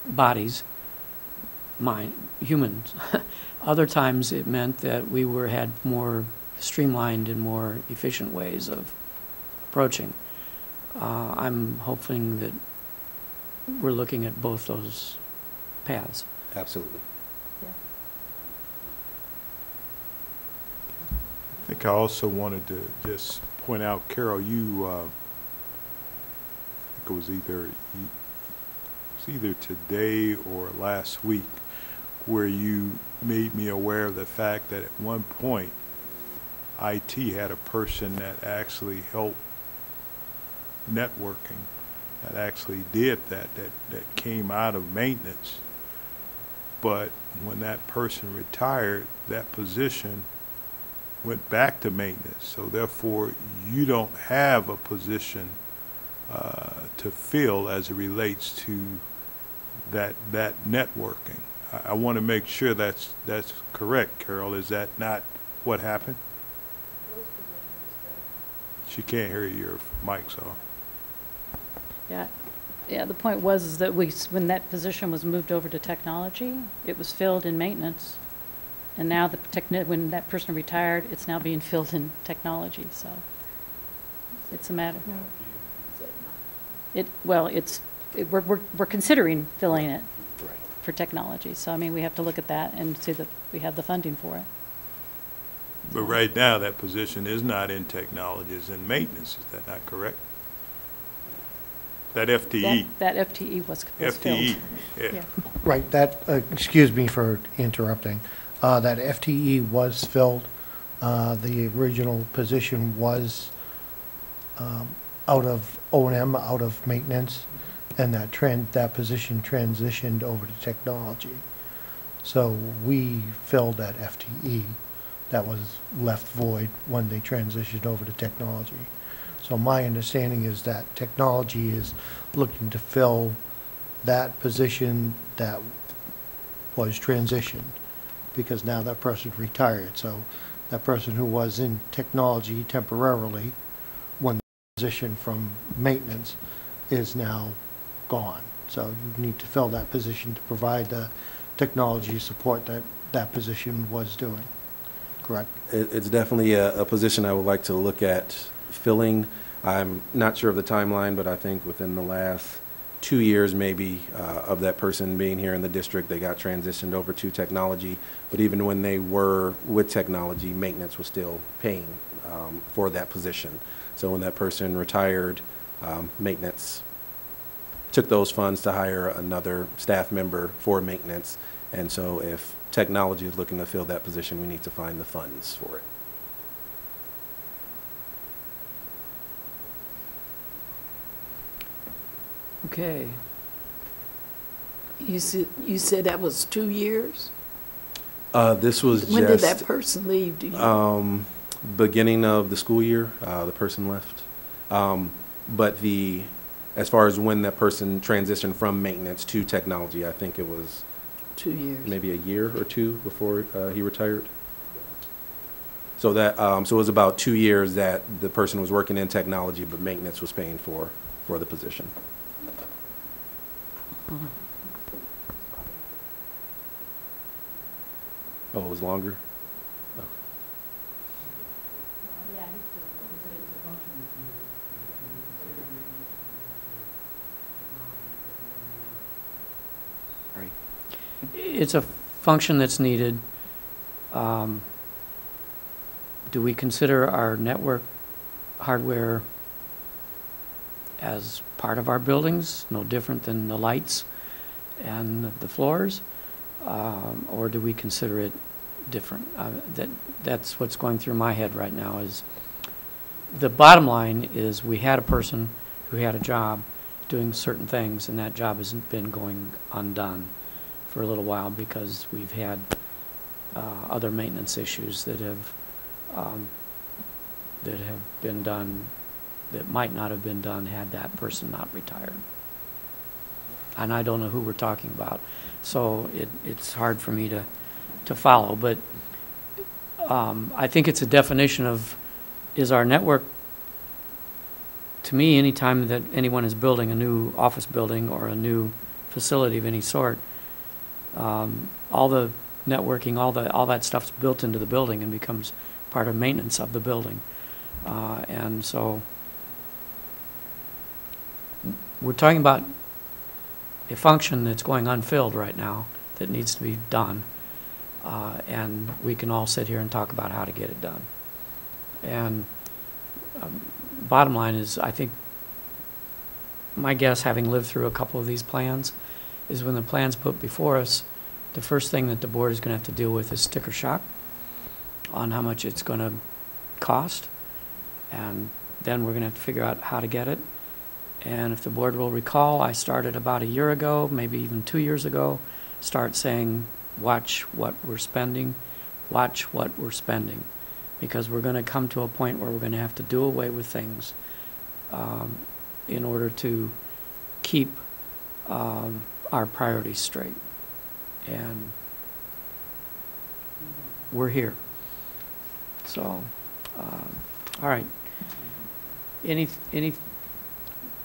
bodies, humans. Other times it meant that we had more streamlined and more efficient ways of approaching. I'm hoping that we're looking at both those paths. Absolutely. I think I also wanted to just point out, Carol, you, I think it was either today or last week, where you made me aware of the fact that at one point, IT had a person that actually helped networking, that actually did that came out of maintenance. But when that person retired, that position went back to maintenance. So therefore, you don't have a position to fill as it relates to that networking. I want to make sure that's correct, Carol. Is that not what happened? She can't hear you. Your mic's off. Yeah, the point was that when that position was moved over to technology, it was filled in maintenance. And now when that person retired, it's now being filled in technology, so it's a matter. We're considering filling it for technology. So, I mean, we have to look at that and see that we have the funding for it. But right now, that position is not in technology, it's in maintenance. Is that not correct? That FTE. That FTE was filled. FTE, yeah. Right, excuse me for interrupting, that FTE was filled. The original position was out of O&M, out of maintenance, and that position transitioned over to technology. So we filled that FTE that was left void when they transitioned over to technology. So my understanding is that technology is looking to fill that position that was transitioned, because now that person retired. So that person who was in technology temporarily, when the position from maintenance is now gone. So you need to fill that position to provide the technology support that that position was doing. Correct? It's definitely a position I would like to look at filling. I'm not sure of the timeline, but I think within the last 2 years maybe of that person being here in the district, they got transitioned over to technology. But even when they were with technology, maintenance was still paying for that position. So when that person retired, maintenance took those funds to hire another staff member for maintenance. And so if technology is looking to fill that position, we need to find the funds for it. Okay. You said that was 2 years? This was When did just that person leave? Do you beginning of the school year, the person left. But as far as when that person transitioned from maintenance to technology, I think it was 2 years? maybe a year or two before he retired. So so it was about 2 years that the person was working in technology, but maintenance was paying for the position. Oh, it was longer? Okay. It's a function that's needed. Do we consider our network hardware as part of our buildings, no different than the lights and the floors? Or do we consider it different? That's what's going through my head right now. Is the bottom line is we had a person who had a job doing certain things, and that job hasn't been going undone for a little while because we've had other maintenance issues that have been done that might not have been done had that person not retired. And I don't know who we're talking about, so it's hard for me to follow. But I think it's a definition of, is our network, to me, anytime that anyone is building a new office building or a new facility of any sort, all the networking, all that stuff's built into the building and becomes part of maintenance of the building. And so we're talking about a function that's going unfilled right now that needs to be done. And we can all sit here and talk about how to get it done. And bottom line is, I think my guess, having lived through a couple of these plans, is when the plan's put before us, the first thing that the board is going to have to deal with is sticker shock on how much it's going to cost. And then we're going to have to figure out how to get it. And if the board will recall, I started about a year ago, maybe even 2 years ago, start saying, watch what we're spending, watch what we're spending. Because we're going to come to a point where we're going to have to do away with things in order to keep our priorities straight. And we're here. So, all right.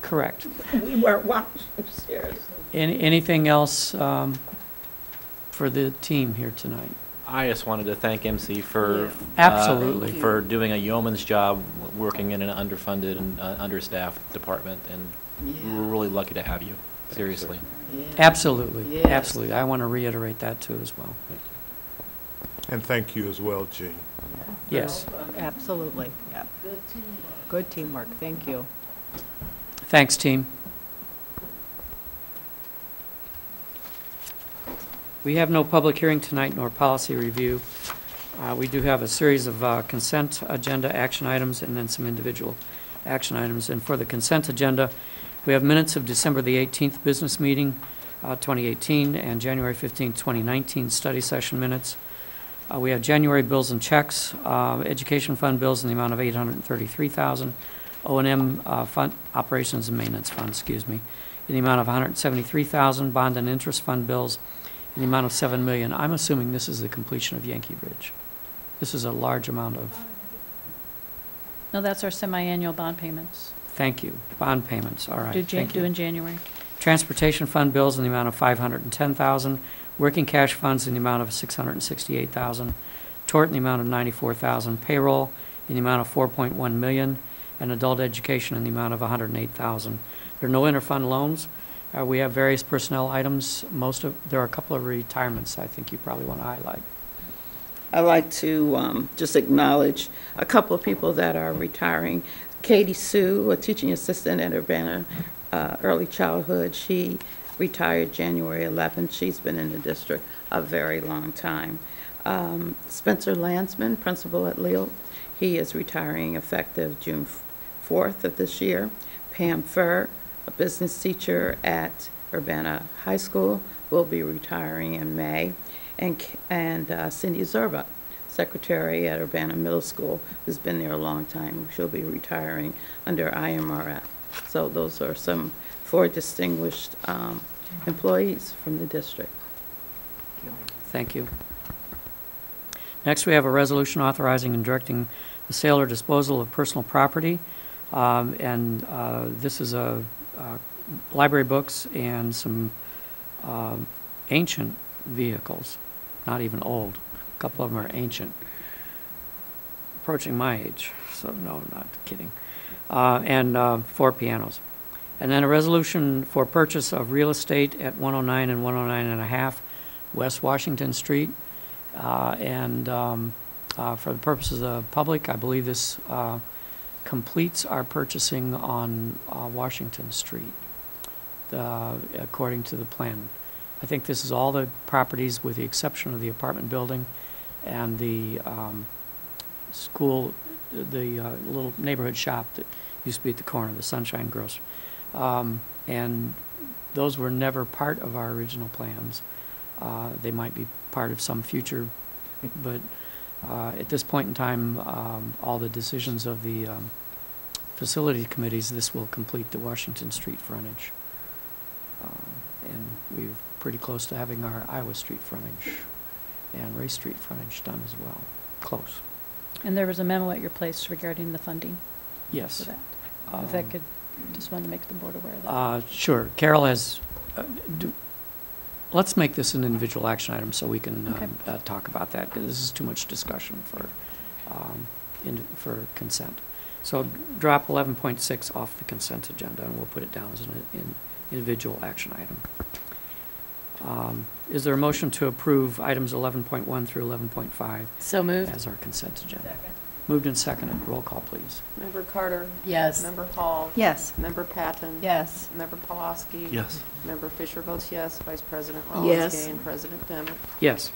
Correct. We weren't watching, seriously. Anything else for the team here tonight? I just wanted to thank MC for Absolutely. for doing a yeoman's job working in an underfunded and understaffed department, and we're really lucky to have you. Seriously. Yeah. Absolutely. Yes. Absolutely. I want to reiterate that too as well. And thank you as well, Gene. Yes. Absolutely, yeah. Good teamwork, thank you. Thanks, team. We have no public hearing tonight nor policy review. We do have a series of consent agenda action items and then some individual action items. And for the consent agenda, we have minutes of December the 18th business meeting, 2018, and January 15th, 2019 study session minutes. We have January bills and checks, education fund bills in the amount of $833,000, O&M fund operations and maintenance fund, in the amount of $173,000, bond and interest fund bills in the amount of $7 million. I'm assuming this is the completion of Yankee Bridge. This is a large amount of. No, that's our semi-annual bond payments. Thank you. Bond payments. All right. Thank Due you. in January. Transportation fund bills in the amount of $510,000, working cash funds in the amount of $668,000, tort in the amount of $94,000, payroll in the amount of $4.1 million, and adult education in the amount of $108,000. There are no interfund loans. We have various personnel items. There are a couple of retirements I think you probably want to highlight. I'd like to just acknowledge a couple of people that are retiring. Katie Sue, a teaching assistant at Urbana Early Childhood, she retired January 11th. She's been in the district a very long time. Spencer Landsman, principal at Leo, he is retiring effective June 4th of this year. Pam Furr, a business teacher at Urbana High School, will be retiring in May. And Cindy Zerba, secretary at Urbana Middle School, who's been there a long time. She'll be retiring under IMRF. So those are some 4 distinguished employees from the district. Thank you. Next, we have a resolution authorizing and directing the sale or disposal of personal property. This is library books and some ancient vehicles, not even old. A couple of them are ancient, approaching my age, so no, not kidding. 4 pianos. And then a resolution for purchase of real estate at 109 and 109.5 West Washington Street. For the purposes of the public, I believe this completes our purchasing on Washington Street, according to the plan. I think this is all the properties with the exception of the apartment building and the school, the little neighborhood shop that used to be at the corner, the Sunshine Grocery. And those were never part of our original plans. They might be part of some future, but at this point in time, all the decisions of the facility committees, this will complete the Washington Street frontage. And we're pretty close to having our Iowa Street frontage and Ray Street frontage done as well. Close. And there was a memo at your place regarding the funding for Yes. that. If that could, just wanted to make the board aware of that. Sure. Carol has, let's make this an individual action item so we can talk about that, because this is too much discussion for consent. So drop 11.6 off the consent agenda, and we'll put it down as an individual action item. Is there a motion to approve items 11.1 through 11.5 So moved. as our consent agenda? Moved and seconded. Roll call, please. Member Carter? Yes. Member Hall? Yes. Member Patton? Yes. Member Pulaski? Yes. Member Fisher votes yes. Vice President Rollins? Yes. And President Demmett? Yes.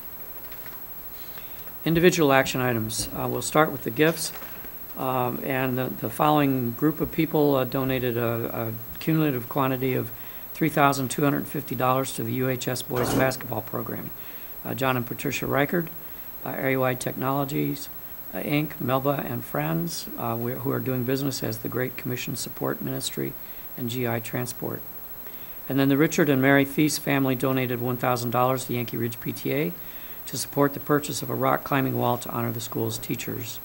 Individual action items. We'll start with the gifts. And the following group of people donated a cumulative quantity of $3,250 to the UHS Boys Basketball Program. John and Patricia Reichard, Area-Wide Technologies, Inc., Melba and Friends, who are doing business as the Great Commission Support Ministry and GI Transport. And then the Richard and Mary Thies family donated $1,000 to Yankee Ridge PTA to support the purchase of a rock climbing wall to honor the school's teachers.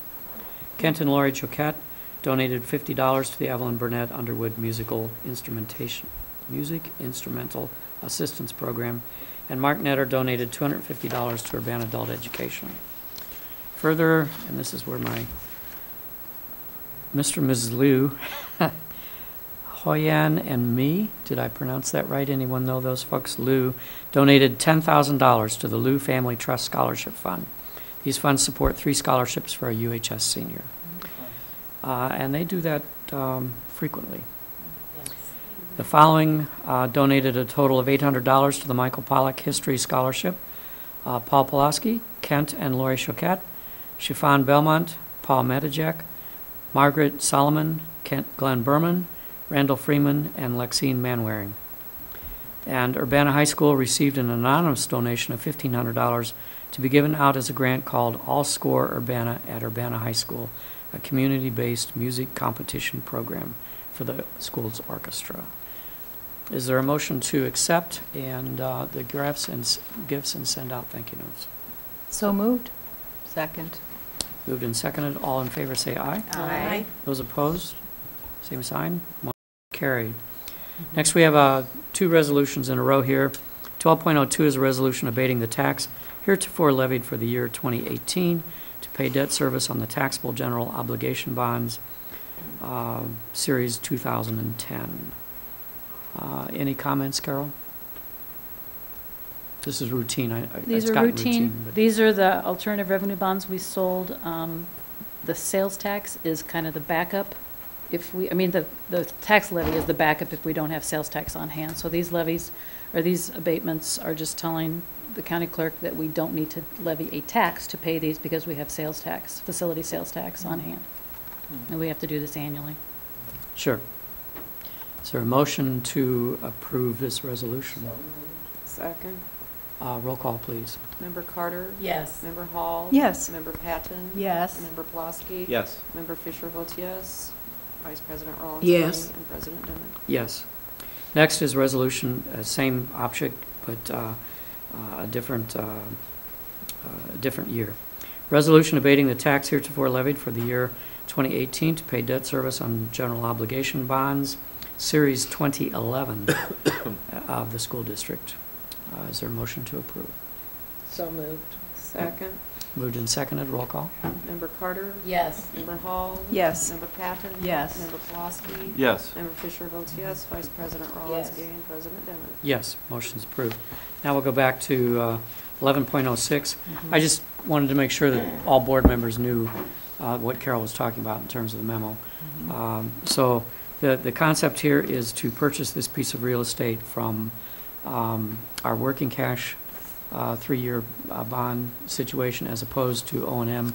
Kent and Lori Choquette donated $50 to the Evelyn Burnett Underwood Music Instrumental Assistance Program, and Mark Netter donated $250 to Urbana Adult Education. Further, and this is where my Mr. and Mrs. Liu, Hoyan and me, did I pronounce that right? Anyone know those folks? Liu donated $10,000 to the Liu Family Trust Scholarship Fund. These funds support 3 scholarships for a UHS senior. And they do that frequently. The following donated a total of $800 to the Michael Pollack History Scholarship. Paul Pulaski, Kent and Lori Choquette, Chiffon Belmont, Paul Medijek, Margaret Solomon, Glenn Berman, Randall Freeman, and Lexine Manwaring. And Urbana High School received an anonymous donation of $1,500 to be given out as a grant called All Score Urbana at Urbana High School, a community-based music competition program for the school's orchestra. Is there a motion to accept and the gifts and send out thank you notes? So moved. Second. Moved and seconded. All in favor say aye. Aye. Those opposed, same sign. Motion carried. Next, we have 2 resolutions in a row here. 12.02 is a resolution abating the tax heretofore levied for the year 2018 to pay debt service on the taxable general obligation bonds, Series 2010. Any comments, Carol? This is routine. These it's are gotten routine, but- these are the alternative revenue bonds we sold. The sales tax is kind of the backup. If we, I mean, the tax levy is the backup if we don't have sales tax on hand. So these levies, or these abatements are just telling the county clerk that we don't need to levy a tax to pay these because we have sales tax, facility sales tax on hand. And we have to do this annually. Sure. Is there a motion to approve this resolution? Second. Roll call, please. Member Carter? Yes. Member Hall? Yes. Member Patton? Yes. Member Pulaski? Yes. Member Fisher votes yes. Vice President Rollins? Yes. And President Demmett? Yes. Next is resolution, same object, but a different year. Resolution abating the tax heretofore levied for the year 2018 to pay debt service on general obligation bonds, Series 2011 of the school district. Is there a motion to approve? So moved. Second. Moved and seconded. Roll call. Member Carter? Yes. Member Hall? Yes. Member Patton? Yes. Member Pulaski? Yes. Member Fisher votes yes. Vice President Rollins? Yes. Gay, and President Demmett? Yes, motion's approved. Now we'll go back to 11.06. I just wanted to make sure that all board members knew what Carol was talking about in terms of the memo. So the concept here is to purchase this piece of real estate from our working cash 3-year bond situation as opposed to O&M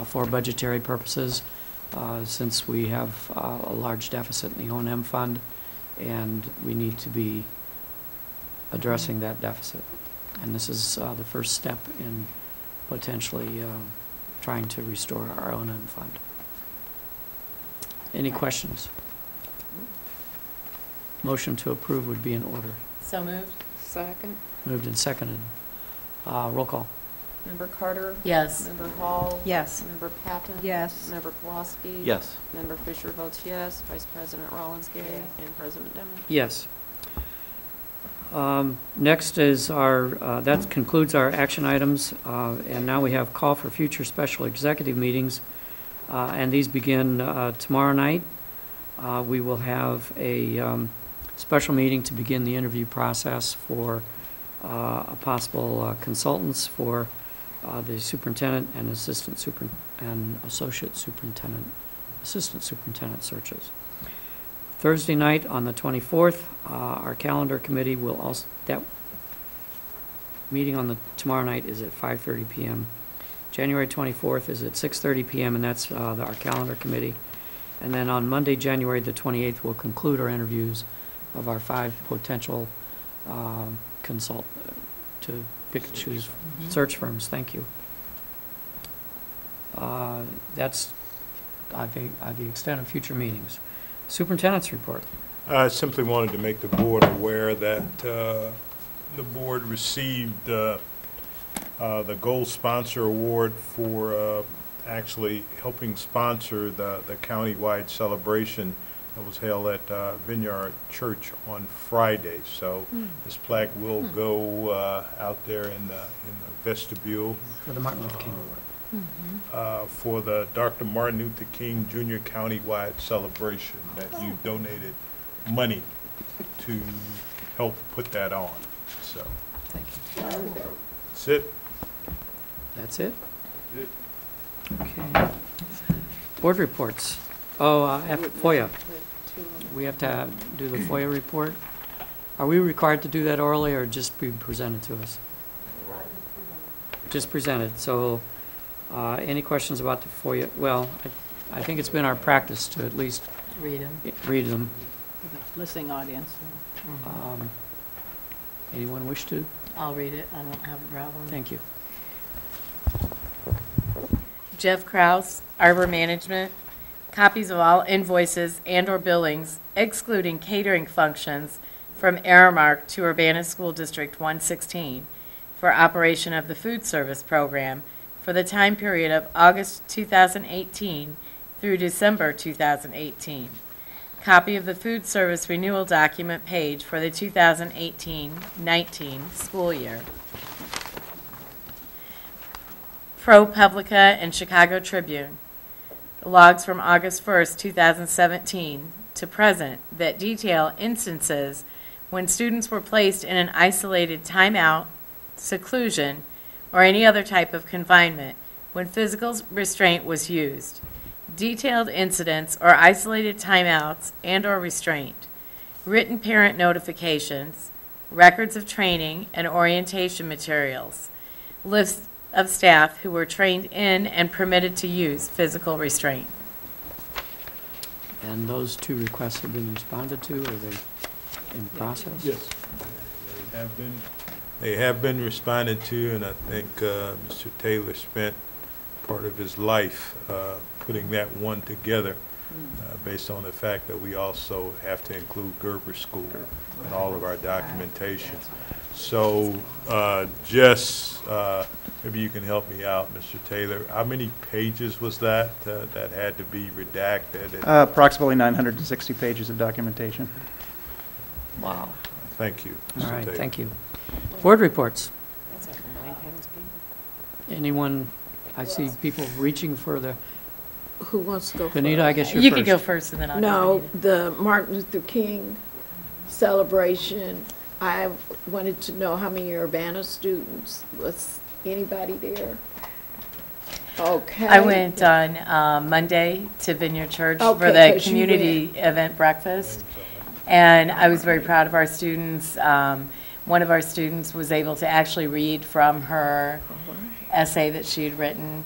for budgetary purposes, since we have a large deficit in the O&M fund, and we need to be addressing that deficit. And this is the first step in potentially trying to restore our O&M fund. Any questions? Motion to approve would be in order. So moved. Second. Moved and seconded. Roll call. Member Carter? Yes. Member Hall? Yes. Member Patton? Yes. Member Pulaski? Yes. Member Fisher votes yes. Vice President Rollins? Gay, and President Demmett? Yes. Next is that concludes our action items, and now we have call for future special executive meetings, and these begin tomorrow night. We will have a special meeting to begin the interview process for a possible consultants for the superintendent and assistant and associate superintendent, assistant superintendent searches. Thursday night on the 24th, our calendar committee will also, that meeting on tomorrow night is at 5:30 p.m. January 24th is at 6:30 p.m., and that's our calendar committee. And then on Monday, January the 28th, we'll conclude our interviews of our 5 potential to pick and choose search firms. Thank you. That's the extent of future meetings. Superintendent's report. I simply wanted to make the board aware that the board received the Gold Sponsor Award for actually helping sponsor the county-wide celebration that was held at Vineyard Church on Friday. So this plaque will go out there in the vestibule For the Martin Luther King Award. for the Dr. Martin Luther King Jr. County-wide celebration that you donated money to help put that on. So Thank you. that's it. That's it? Okay. Board reports. Oh, FOIA. We have to do the FOIA report. Are we required to do that orally or just be presented to us? Just presented. So any questions about the FOIA? Well, I think it's been our practice to at least Read them. read them. For the listening audience. Anyone wish to? I'll read it. I don't have a problem. Thank you. Jeff Kraus, Arbor Management, copies of all invoices and/or billings excluding catering functions from Aramark to Urbana School District 116 for operation of the food service program for the time period of August 2018 through December 2018. Copy of the food service renewal document page for the 2018-19 school year. ProPublica and Chicago Tribune. Logs from August 1st, 2017 to present that detail instances when students were placed in an isolated timeout, seclusion, or any other type of confinement when physical restraint was used. Detailed incidents or isolated timeouts and/or restraint, written parent notifications, records of training and orientation materials, lists of staff who were trained in and permitted to use physical restraint. And those two requests have been responded to, or are they in process? Yes. They have been responded to, and I think Mr. Taylor spent part of his life putting that one together based on the fact that we also have to include Gerber School in all of our documentation. So maybe you can help me out, Mr. Taylor. How many pages was that that had to be redacted? Approximately 960 pages of documentation. Wow. Thank you, Mr. All right, Taylor. thank you. Board reports. That's like 9 pounds, people. Anyone, I see people reaching for the, Who wants to go first? Benita, I guess you're You first. could go first and then I'll go. No, Benita. the Martin Luther King celebration, I wanted to know how many Urbana students, was anybody there? Okay. I went on Monday to Vineyard Church for Okay, the 'cause you community event breakfast, and I was very proud of our students. One of our students was able to actually read from her essay that she had written,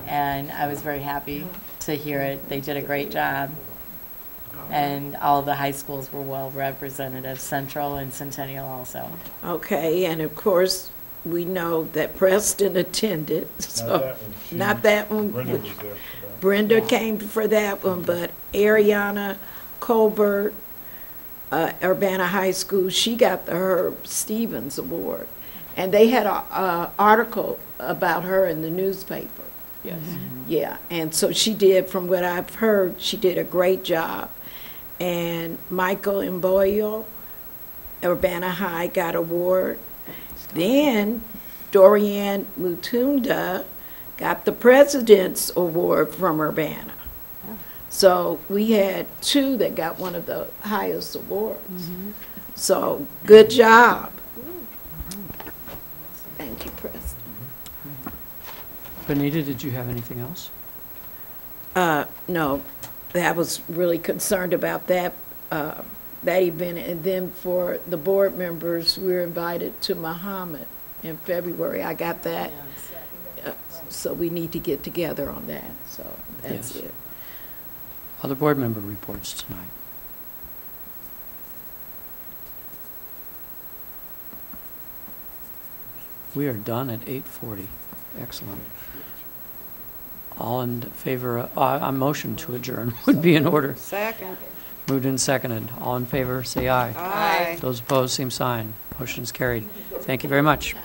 and I was very happy to hear it. They did a great job, and all of the high schools were well represented, Central and Centennial also. Okay, and of course, we know that Preston attended, so, not that one. Brenda was there for that. Brenda came for that one, but Ariana Colbert, Urbana High School, she got the Herb Stevens Award. And they had a article about her in the newspaper. Yes. Yeah, and so she did, from what I've heard, she did a great job. And Michael Imboyo, Urbana High, got award. Then Dorianne Mutunda got the President's Award from Urbana. So we had two that got one of the highest awards. So, good job. Thank you, Preston. Benita, did you have anything else? No, I was really concerned about that, that event. And then for the board members, we were invited to Muhammad in February. I got that. So we need to get together on that. So that's Yes. it. Other board member reports tonight. We are done at 8:40. Excellent. All in favor, a motion to adjourn would be in order. Second. Moved and seconded. All in favor, say aye. Aye. Those opposed, same sign. Motion's carried. Thank you very much.